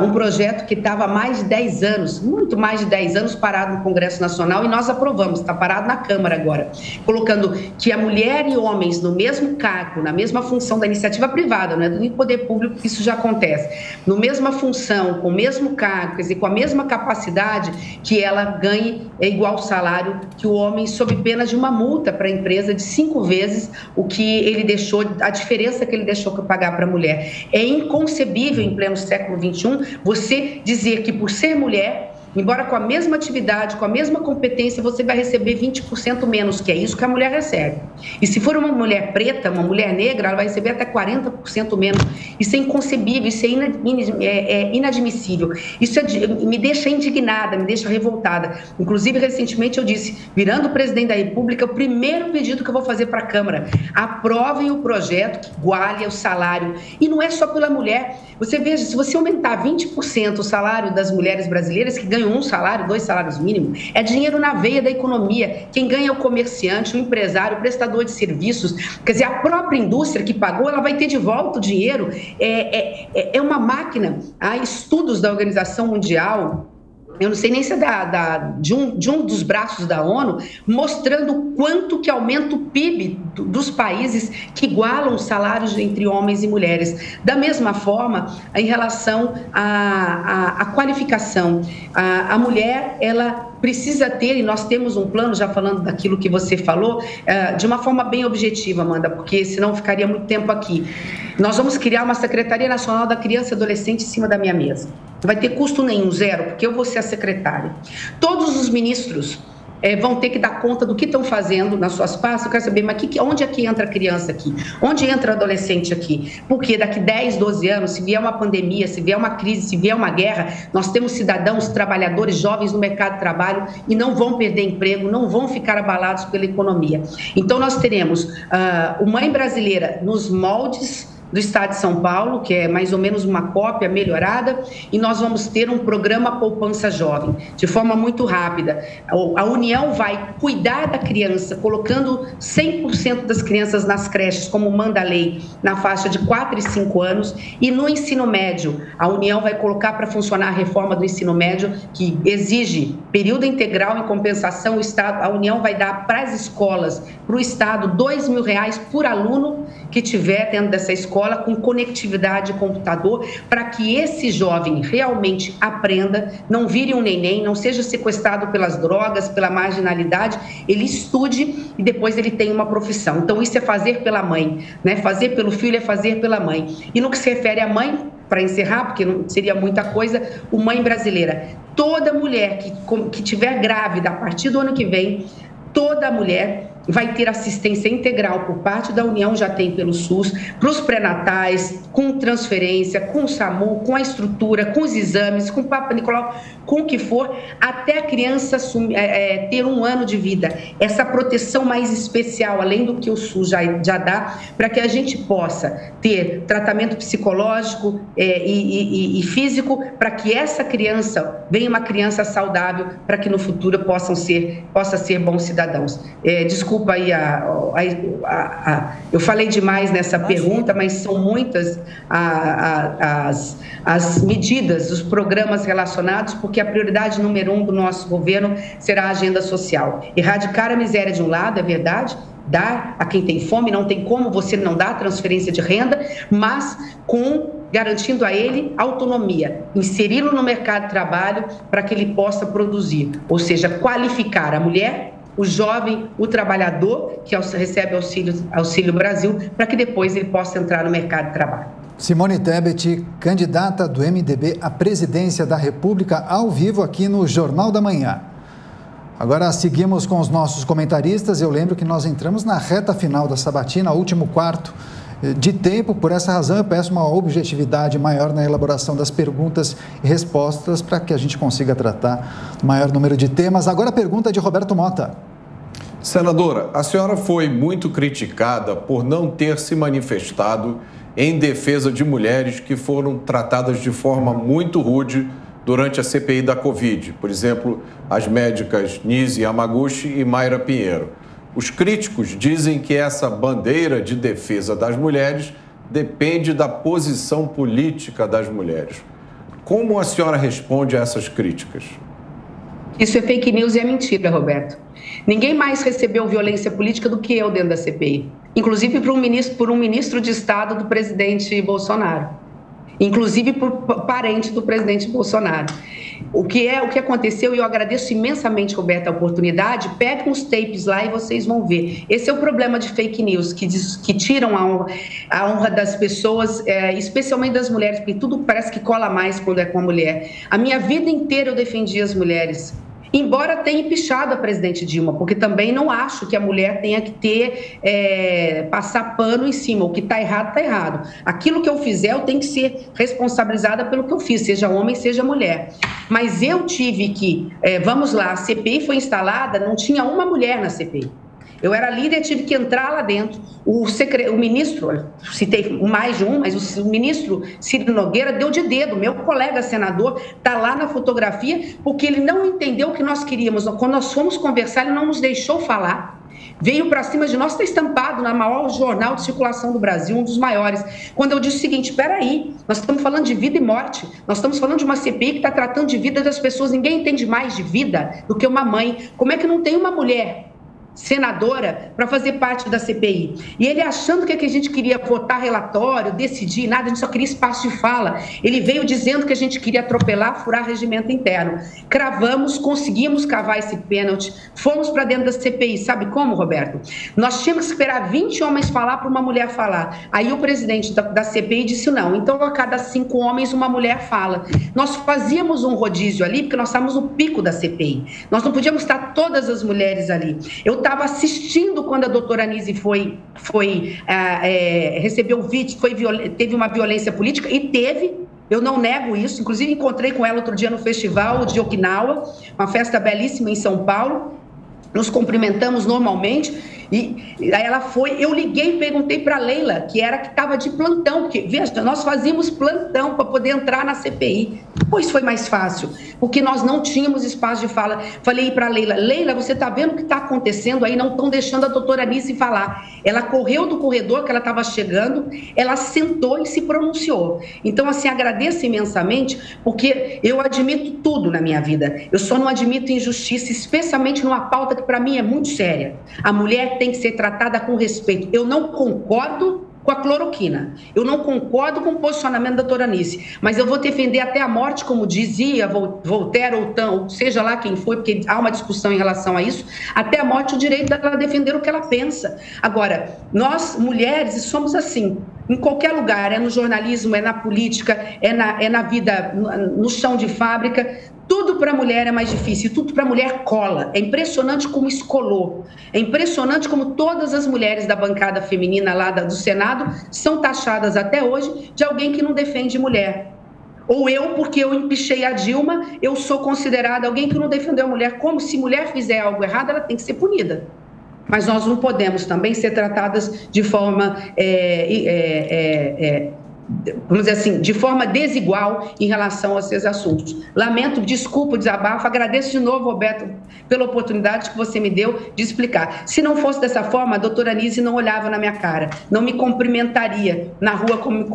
um projeto que estava há mais de 10 anos, muito mais de 10 anos parado no Congresso Nacional, e nós aprovamos, está parado na Câmara agora, colocando que a mulher e homens no mesmo cargo, na mesma função da iniciativa privada, não é do poder público, isso já acontece, no mesma função, com o mesmo cargo, quer dizer, com a mesma capacidade, que ela ganhe igual salário que o homem, sob pena de uma multa para a empresa de 5 vezes o que ele deixou, a diferença que ele deixou para pagar para a mulher. É inconcebível em pleno século XXI você dizer que por ser mulher, embora com a mesma atividade, com a mesma competência, você vai receber 20% menos, que é isso que a mulher recebe. E se for uma mulher preta, uma mulher negra, ela vai receber até 40% menos. Isso é inconcebível, isso é inadmissível. Isso me deixa indignada, me deixa revoltada. Inclusive, recentemente eu disse, virando presidente da República, o primeiro pedido que eu vou fazer para a Câmara, aprovem o projeto que iguale o salário. E não é só pela mulher. Você veja, se você aumentar 20% o salário das mulheres brasileiras, que ganham 1 salário, 2 salários mínimos, é dinheiro na veia da economia. Quem ganha é o comerciante, o empresário, o prestador de serviços. Quer dizer, a própria indústria que pagou, ela vai ter de volta o dinheiro. É uma máquina. Há estudos da Organização Mundial, eu não sei nem se é de um dos braços da ONU, mostrando quanto que aumenta o PIB dos países que igualam os salários entre homens e mulheres. Da mesma forma, em relação à qualificação, a mulher, ela precisa ter, e nós temos um plano, já falando daquilo que você falou, de uma forma bem objetiva, Amanda, porque senão ficaria muito tempo aqui. Nós vamos criar uma Secretaria Nacional da Criança e Adolescente em cima da minha mesa. Não vai ter custo nenhum, zero, porque eu vou ser a secretária. Todos os ministros vão ter que dar conta do que estão fazendo nas suas pastas. Eu quero saber, mas onde é que entra a criança aqui? Onde entra o adolescente aqui? Porque daqui 10, 12 anos, se vier uma pandemia, se vier uma crise, se vier uma guerra, nós temos cidadãos, trabalhadores, jovens no mercado de trabalho e não vão perder emprego, não vão ficar abalados pela economia. Então, nós teremos o Mãe Brasileira nos moldes do Estado de São Paulo, que é mais ou menos uma cópia melhorada, e nós vamos ter um programa Poupança Jovem, de forma muito rápida. A União vai cuidar da criança, colocando 100% das crianças nas creches, como manda a lei, na faixa de 4 e 5 anos, e no ensino médio, a União vai colocar para funcionar a reforma do ensino médio, que exige período integral. Em compensação, a União vai dar para as escolas, para o Estado, R$2.000 por aluno que tiver dentro dessa escola, com conectividade de computador, para que esse jovem realmente aprenda, não vire um neném, não seja sequestrado pelas drogas, pela marginalidade, ele estude e depois ele tenha uma profissão. Então, isso é fazer pela mãe, né? Fazer pelo filho é fazer pela mãe. E no que se refere à mãe, para encerrar, porque não seria muita coisa, o Mãe Brasileira. Toda mulher que tiver grávida a partir do ano que vem, toda mulher vai ter assistência integral por parte da União, já tem pelo SUS, para os pré-natais, com transferência, com o SAMU, com a estrutura, com os exames, com o Papa Nicolau, com o que for, até a criança ter 1 ano de vida. Essa proteção mais especial, além do que o SUS já dá, para que a gente possa ter tratamento psicológico e físico, para que essa criança venha uma criança saudável para que no futuro possa ser bons cidadãos. Desculpa aí, eu falei demais nessa pergunta, mas são muitas as medidas, os programas relacionados, porque a prioridade número 1 do nosso governo será a agenda social. Erradicar a miséria de um lado, é verdade, dar a quem tem fome, não tem como você não dar transferência de renda, mas garantindo a ele autonomia, inseri-lo no mercado de trabalho para que ele possa produzir, ou seja, qualificar a mulher, o jovem, o trabalhador que recebe Auxílio Brasil, para que depois ele possa entrar no mercado de trabalho. Simone Tebet, candidata do MDB à presidência da República, ao vivo aqui no Jornal da Manhã. Agora seguimos com os nossos comentaristas. Eu lembro que nós entramos na reta final da sabatina, último quarto de tempo. Por essa razão, eu peço uma objetividade maior na elaboração das perguntas e respostas para que a gente consiga tratar o maior número de temas. Agora a pergunta é de Roberto Mota. Senadora, a senhora foi muito criticada por não ter se manifestado em defesa de mulheres que foram tratadas de forma muito rude durante a CPI da Covid, por exemplo, as médicas Nise Yamaguchi e Mayra Pinheiro. Os críticos dizem que essa bandeira de defesa das mulheres depende da posição política das mulheres. Como a senhora responde a essas críticas? Isso é fake news e é mentira, Roberto. Ninguém mais recebeu violência política do que eu dentro da CPI, inclusive por um ministro de Estado do presidente Bolsonaro. Inclusive por parente do presidente Bolsonaro. O que aconteceu, e eu agradeço imensamente, Roberto, a oportunidade, peguem os tapes lá e vocês vão ver. Esse é o problema de fake news, que tiram a honra das pessoas, especialmente das mulheres, porque tudo parece que cola mais quando é com a mulher. A minha vida inteira eu defendi as mulheres. Embora tenha empichado a presidente Dilma, porque também não acho que a mulher tenha que passar pano em cima. O que está errado, está errado. Aquilo que eu fizer, eu tenho que ser responsabilizada pelo que eu fiz, seja homem, seja mulher. Mas eu tive que, vamos lá, a CPI foi instalada, não tinha uma mulher na CPI. Eu era líder, tive que entrar lá dentro. O ministro, citei mais de um, mas o ministro Ciro Nogueira deu de dedo. Meu colega senador está lá na fotografia, porque ele não entendeu o que nós queríamos. Quando nós fomos conversar, ele não nos deixou falar. Veio para cima de nós, está estampado na maior jornal de circulação do Brasil, um dos maiores. Quando eu disse o seguinte, espera aí, nós estamos falando de vida e morte, nós estamos falando de uma CPI que está tratando de vida das pessoas, ninguém entende mais de vida do que uma mãe. Como é que não tem uma mulher senadora para fazer parte da CPI? E ele achando que a gente queria votar relatório, decidir, nada, a gente só queria espaço de fala. Ele veio dizendo que a gente queria atropelar, furar regimento interno. Cravamos, conseguimos cavar esse pênalti, fomos para dentro da CPI. Sabe como, Roberto? Nós tínhamos que esperar 20 homens falar para uma mulher falar. Aí o presidente da CPI disse não, então a cada 5 homens uma mulher fala. Nós fazíamos um rodízio ali porque nós estávamos no pico da CPI. Nós não podíamos estar todas as mulheres ali. Eu estava assistindo quando a doutora Nise recebeu vítima, teve uma violência política, e teve, eu não nego isso, inclusive encontrei com ela outro dia no festival de Okinawa, uma festa belíssima em São Paulo, nos cumprimentamos normalmente, e aí ela foi, eu liguei e perguntei para a Leila, que estava de plantão, porque, veja, nós fazíamos plantão para poder entrar na CPI, pois foi mais fácil, porque nós não tínhamos espaço de fala. Falei para a Leila, você está vendo o que está acontecendo aí, não estão deixando a doutora Nise falar. Ela correu do corredor que ela estava chegando, ela sentou e se pronunciou. Então, assim, agradeço imensamente, porque eu admito tudo na minha vida, eu só não admito injustiça, especialmente numa pauta que para mim é muito séria. A mulher tem que ser tratada com respeito. Eu não concordo com a cloroquina, eu não concordo com o posicionamento da doutora Nise, mas eu vou defender até a morte, como dizia Voltaire ou seja lá quem foi, porque há uma discussão em relação a isso, até a morte o direito dela defender o que ela pensa. Agora, nós mulheres somos assim, em qualquer lugar, é no jornalismo, é na política, é na vida, no chão de fábrica, tudo para a mulher é mais difícil, tudo para a mulher cola. É impressionante como escolou, é impressionante como todas as mulheres da bancada feminina lá do Senado são taxadas até hoje de alguém que não defende mulher. Ou eu, porque eu empichei a Dilma, eu sou considerada alguém que não defendeu a mulher, como se mulher fizer algo errado, ela tem que ser punida. Mas nós não podemos também ser tratadas de forma vamos dizer assim, de forma desigual em relação a esses assuntos. Lamento, desculpa o desabafo, agradeço de novo, Roberto, pela oportunidade que você me deu de explicar. Se não fosse dessa forma, a doutora Anise não olhava na minha cara, não me cumprimentaria na rua como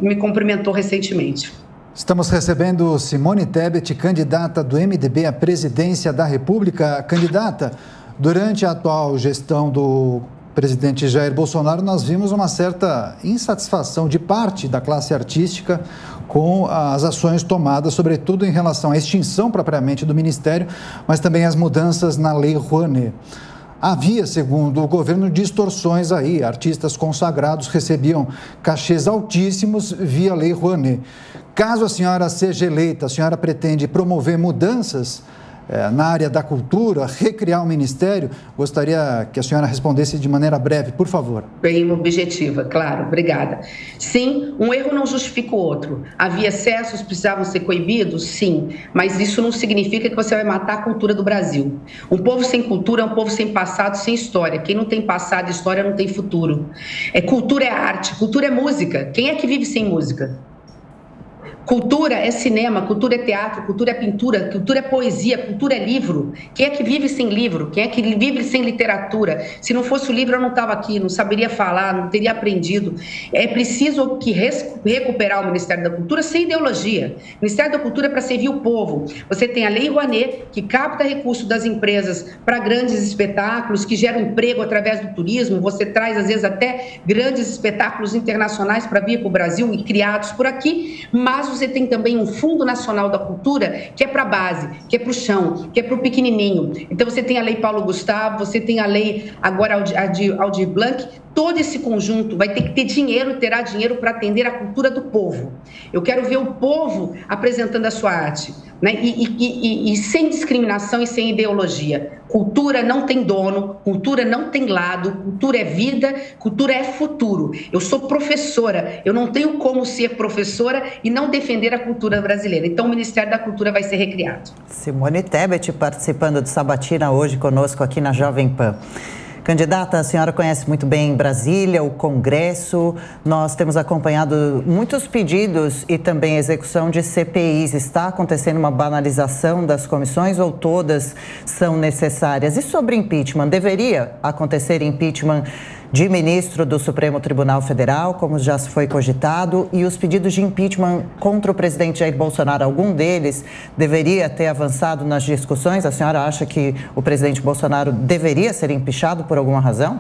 me cumprimentou recentemente. Estamos recebendo Simone Tebet, candidata do MDB à presidência da República. Candidata, durante a atual gestão do presidente Jair Bolsonaro, nós vimos uma certa insatisfação de parte da classe artística com as ações tomadas, sobretudo em relação à extinção propriamente do Ministério, mas também as mudanças na Lei Rouanet. Havia, segundo o governo, distorções aí. Artistas consagrados recebiam cachês altíssimos via Lei Rouanet. Caso a senhora seja eleita, a senhora pretende promover mudanças na área da cultura, recriar o ministério? Gostaria que a senhora respondesse de maneira breve, por favor. Bem objetiva, claro, obrigada. Sim, um erro não justifica o outro. Havia excessos, precisavam ser coibidos? Sim, mas isso não significa que você vai matar a cultura do Brasil. Um povo sem cultura é um povo sem passado, sem história. Quem não tem passado e história não tem futuro. Cultura é arte, cultura é música. Quem é que vive sem música? Cultura é cinema, cultura é teatro, cultura é pintura, cultura é poesia, cultura é livro. Quem é que vive sem livro? Quem é que vive sem literatura? Se não fosse o livro, eu não estava aqui, não saberia falar, não teria aprendido. É preciso recuperar o Ministério da Cultura sem ideologia. O Ministério da Cultura é para servir o povo. Você tem a Lei Rouanet, que capta recursos das empresas para grandes espetáculos, que geram emprego através do turismo. Você traz, às vezes, até grandes espetáculos internacionais para vir para o Brasil e criados por aqui, mas você tem também um Fundo Nacional da Cultura, que é para a base, que é para o chão, que é para o pequenininho. Então, você tem a Lei Paulo Gustavo, você tem a lei agora Aldir Blanc. Todo esse conjunto vai ter que ter dinheiro, terá dinheiro para atender a cultura do povo. Eu quero ver o povo apresentando a sua arte, né? E sem discriminação e sem ideologia. Cultura não tem dono, cultura não tem lado, cultura é vida, cultura é futuro. Eu sou professora, eu não tenho como ser professora e não defender a cultura brasileira. Então, o Ministério da Cultura vai ser recriado. Simone Tebet participando de Sabatina hoje conosco aqui na Jovem Pan. Candidata, a senhora conhece muito bem Brasília, o Congresso. Nós temos acompanhado muitos pedidos e também execução de CPIs. Está acontecendo uma banalização das comissões ou todas são necessárias? E sobre impeachment, deveria acontecer impeachment de ministro do Supremo Tribunal Federal, como já se foi cogitado, e os pedidos de impeachment contra o presidente Jair Bolsonaro, algum deles deveria ter avançado nas discussões? A senhora acha que o presidente Bolsonaro deveria ser impeachado por alguma razão?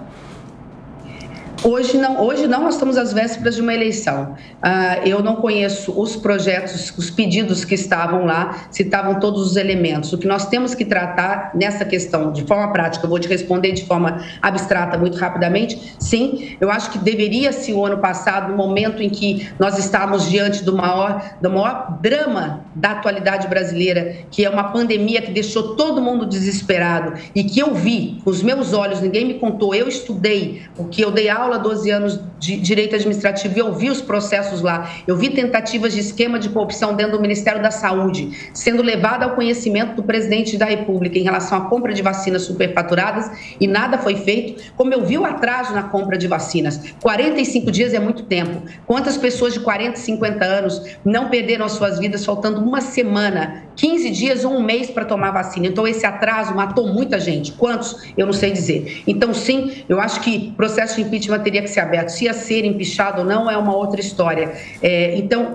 Hoje não, nós estamos às vésperas de uma eleição. Eu não conheço os projetos, os pedidos que estavam lá, se estavam todos os elementos. O que nós temos que tratar nessa questão de forma prática, eu vou te responder de forma abstrata muito rapidamente. Sim, eu acho que deveria-se o ano passado, no momento em que nós estávamos diante do maior drama da atualidade brasileira, que é uma pandemia que deixou todo mundo desesperado e que eu vi com os meus olhos, ninguém me contou, eu estudei, porque eu dei aula há 12 anos de direito administrativo e eu vi os processos lá, eu vi tentativas de esquema de corrupção dentro do Ministério da Saúde, sendo levada ao conhecimento do presidente da República em relação à compra de vacinas superfaturadas e nada foi feito, como eu vi o atraso na compra de vacinas. 45 dias é muito tempo. Quantas pessoas de 40, 50 anos não perderam as suas vidas faltando uma semana, 15 dias ou um mês para tomar vacina? Então esse atraso matou muita gente. Quantos? Eu não sei dizer. Então sim, eu acho que o processo de impeachment teria que ser aberto. Se ia ser empichado ou não é uma outra história. Então,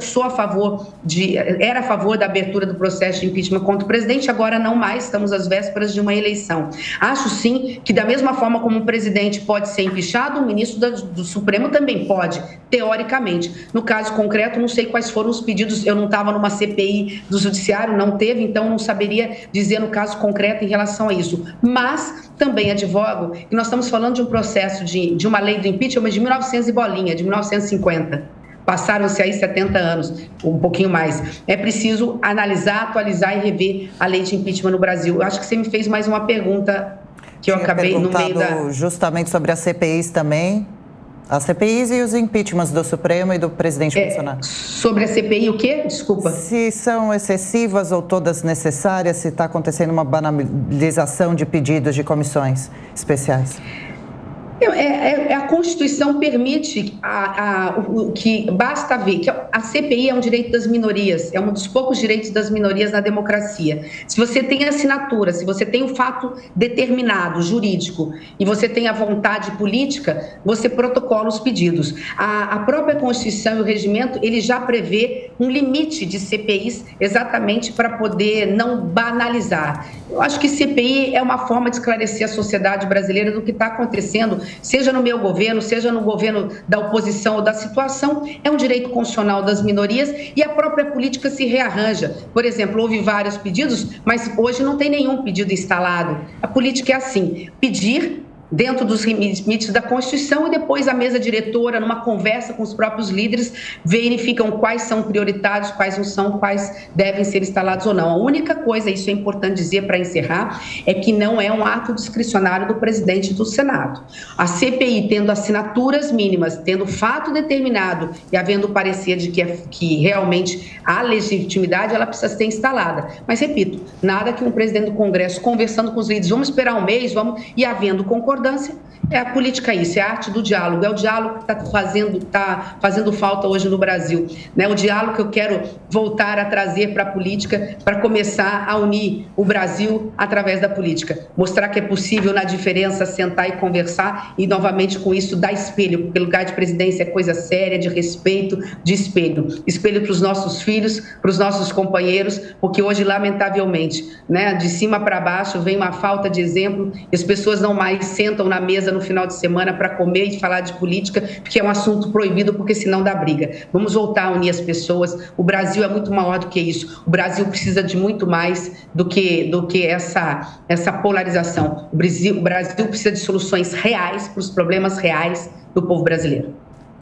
era a favor da abertura do processo de impeachment contra o presidente, agora não mais, estamos às vésperas de uma eleição. Acho sim que da mesma forma como o presidente pode ser empichado, o ministro do Supremo também pode, teoricamente. No caso concreto, não sei quais foram os pedidos, eu não estava numa CPI do Judiciário, não teve, então não saberia dizer no caso concreto em relação a isso. Mas também advogo que nós estamos falando de um processo de uma lei do impeachment de 1900 e bolinha, de 1950. Passaram-se aí 70 anos, um pouquinho mais. É preciso analisar, atualizar e rever a lei de impeachment no Brasil. Eu acho que você me fez mais uma pergunta que eu acabei no meio da... Justamente sobre as CPIs também. As CPIs e os impeachments do Supremo e do presidente Bolsonaro. Sobre a CPI o quê? Desculpa. Se são excessivas ou todas necessárias, se está acontecendo uma banalização de pedidos de comissões especiais. A Constituição permite o que basta ver, que a CPI é um direito das minorias, é um dos poucos direitos das minorias na democracia. Se você tem assinatura, se você tem o fato determinado, jurídico, e você tem a vontade política, você protocola os pedidos. A própria Constituição e o regimento, ele já prevê um limite de CPIs exatamente para poder não banalizar. Eu acho que CPI é uma forma de esclarecer a sociedade brasileira do que está acontecendo, seja no meu governo, seja no governo da oposição ou da situação, é um direito constitucional das minorias e a própria política se rearranja. Por exemplo, houve vários pedidos, mas hoje não tem nenhum pedido instalado. A política é assim, pedir dentro dos limites da Constituição e depois a mesa diretora, numa conversa com os próprios líderes, verificam quais são prioritários, quais não são, quais devem ser instalados ou não. A única coisa, isso é importante dizer para encerrar, é que não é um ato discricionário do presidente do Senado. A CPI, tendo assinaturas mínimas, tendo fato determinado e havendo parecer de que realmente há legitimidade, ela precisa ser instalada. Mas, repito, nada que um presidente do Congresso conversando com os líderes, vamos esperar um mês, e havendo concordância, é a política isso, é a arte do diálogo, é o diálogo que está fazendo falta hoje no Brasil, né? O diálogo que eu quero voltar a trazer para a política, para começar a unir o Brasil através da política, mostrar que é possível na diferença sentar e conversar e novamente com isso dar espelho, porque lugar de presidência é coisa séria, de respeito, de espelho para os nossos filhos, para os nossos companheiros, porque hoje lamentavelmente, né, de cima para baixo vem uma falta de exemplo e as pessoas não mais sentam na mesa no final de semana para comer e falar de política, porque é um assunto proibido, porque senão dá briga. Vamos voltar a unir as pessoas. O Brasil é muito maior do que isso. O Brasil precisa de muito mais do que essa polarização. O Brasil precisa de soluções reais para os problemas reais do povo brasileiro.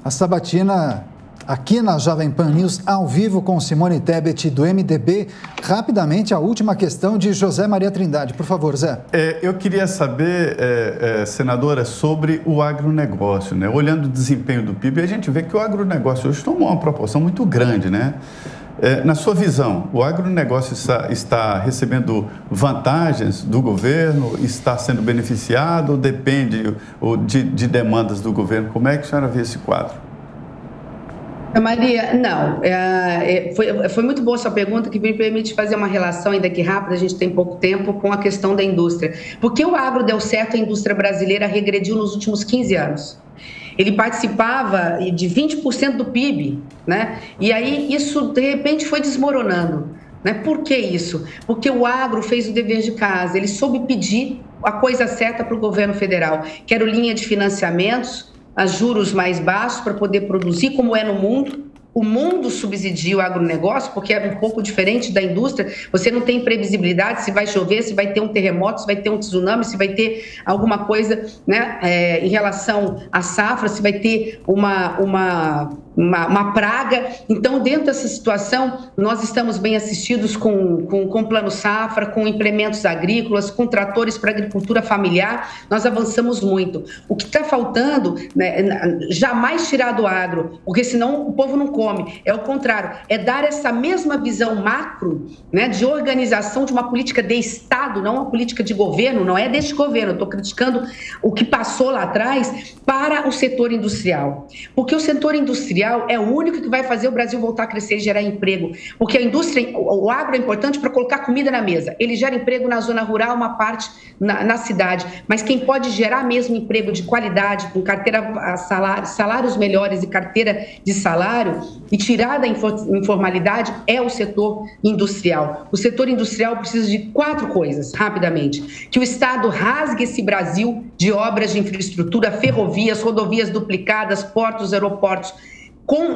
A sabatina aqui na Jovem Pan News, ao vivo com Simone Tebet, do MDB. Rapidamente, a última questão de José Maria Trindade. Por favor, Zé. Eu queria saber, senadora, sobre o agronegócio, né? Olhando o desempenho do PIB, a gente vê que o agronegócio hoje tomou uma proporção muito grande, né? Na sua visão, o agronegócio está recebendo vantagens do governo, está sendo beneficiado ou depende de demandas do governo? Como é que a senhora vê esse quadro? Maria, não, foi muito boa a sua pergunta, que me permite fazer uma relação ainda aqui rápida, a gente tem pouco tempo, com a questão da indústria. Porque o agro deu certo, a indústria brasileira regrediu nos últimos 15 anos. Ele participava de 20% do PIB, né? E aí isso, de repente, foi desmoronando. Né? Por que isso? Porque o agro fez o dever de casa, ele soube pedir a coisa certa para o governo federal. Quero linha de financiamentos a juros mais baixos para poder produzir, como é no mundo. O mundo subsidia o agronegócio, porque é um pouco diferente da indústria. Você não tem previsibilidade se vai chover, se vai ter um terremoto, se vai ter um tsunami, se vai ter alguma coisa, né, em relação à safra, se vai ter uma praga. Então, dentro dessa situação, nós estamos bem assistidos com plano safra, com implementos agrícolas, com tratores para agricultura familiar. Nós avançamos muito. O que está faltando, né, jamais tirar do agro, porque senão o povo não come. É o contrário, é dar essa mesma visão macro, né, de organização de uma política de Estado, não uma política de governo, não é deste governo, eu estou criticando o que passou lá atrás, para o setor industrial. Porque o setor industrial é o único que vai fazer o Brasil voltar a crescer e gerar emprego. Porque a indústria, o agro é importante para colocar comida na mesa. Ele gera emprego na zona rural, uma parte na cidade. Mas quem pode gerar mesmo emprego de qualidade, com carteira, salários melhores e carteira de salário, e tirar da informalidade, é o setor industrial. O setor industrial precisa de 4 coisas, rapidamente. Que o Estado rasgue esse Brasil de obras de infraestrutura, ferrovias, rodovias duplicadas, portos, aeroportos,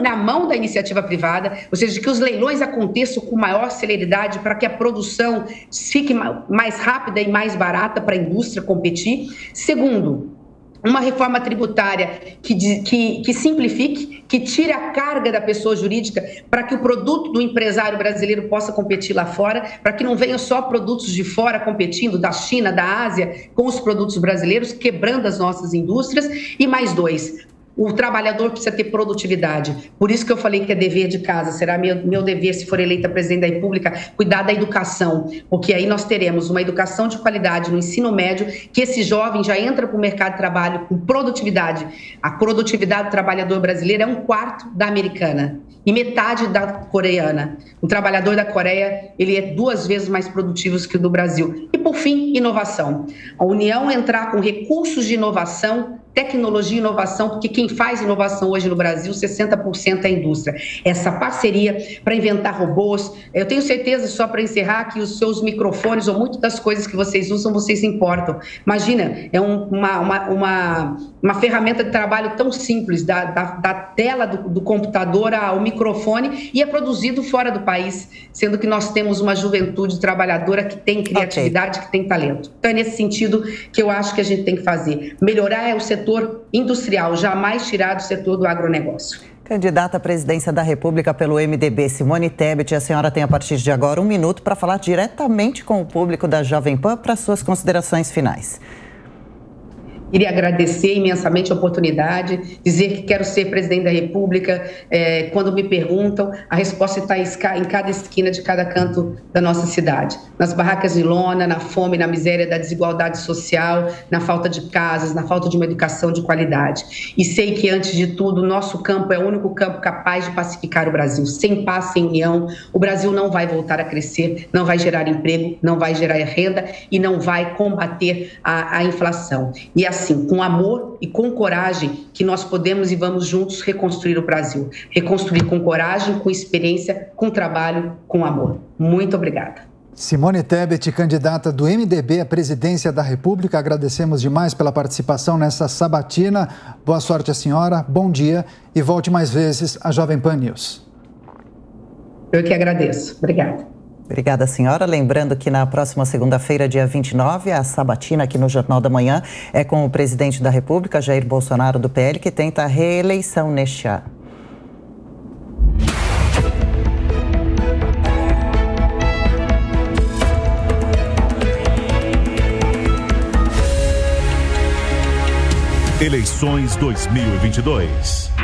na mão da iniciativa privada, ou seja, que os leilões aconteçam com maior celeridade para que a produção fique mais rápida e mais barata para a indústria competir. Segundo, uma reforma tributária que simplifique, que tire a carga da pessoa jurídica para que o produto do empresário brasileiro possa competir lá fora, para que não venham só produtos de fora competindo, da China, da Ásia, com os produtos brasileiros, quebrando as nossas indústrias. E mais 2, o trabalhador precisa ter produtividade. Por isso que eu falei que é dever de casa. Será meu dever, se for eleita presidente da República, cuidar da educação, porque aí nós teremos uma educação de qualidade no ensino médio, que esse jovem já entra para o mercado de trabalho com produtividade. A produtividade do trabalhador brasileiro é 1/4 da americana e metade da coreana. O trabalhador da Coreia, ele é 2 vezes mais produtivo que o do Brasil. E, por fim, inovação. A União entrar com recursos de inovação, tecnologia e inovação, porque quem faz inovação hoje no Brasil, 60% é a indústria. Essa parceria para inventar robôs, eu tenho certeza, só para encerrar, que os seus microfones ou muitas das coisas que vocês usam, vocês importam. Imagina, é uma ferramenta de trabalho tão simples, da tela do computador ao microfone, e é produzido fora do país, sendo que nós temos uma juventude trabalhadora que tem criatividade, que tem talento. Então é nesse sentido que eu acho que a gente tem que fazer. Melhorar é o setor industrial, jamais tirar do setor do agronegócio. Candidata à presidência da República pelo MDB, Simone Tebet, a senhora tem a partir de agora 1 minuto para falar diretamente com o público da Jovem Pan para suas considerações finais. Queria agradecer imensamente a oportunidade, dizer que quero ser presidente da República. Quando me perguntam, a resposta está em cada esquina de cada canto da nossa cidade. Nas barracas de lona, na fome, na miséria, da desigualdade social, na falta de casas, na falta de uma educação de qualidade. E sei que, antes de tudo, o nosso campo é o único campo capaz de pacificar o Brasil. Sem paz, sem união, o Brasil não vai voltar a crescer, não vai gerar emprego, não vai gerar renda e não vai combater a inflação. E assim, com amor e com coragem, que nós podemos e vamos juntos reconstruir o Brasil. Reconstruir com coragem, com experiência, com trabalho, com amor. Muito obrigada. Simone Tebet, candidata do MDB à presidência da República, agradecemos demais pela participação nessa sabatina. Boa sorte à senhora, bom dia e volte mais vezes à Jovem Pan News. Eu que agradeço. Obrigada. Obrigada, senhora. Lembrando que na próxima segunda-feira, dia 29, a sabatina aqui no Jornal da Manhã é com o presidente da República, Jair Bolsonaro, do PL, que tenta a reeleição neste ano. Eleições 2022.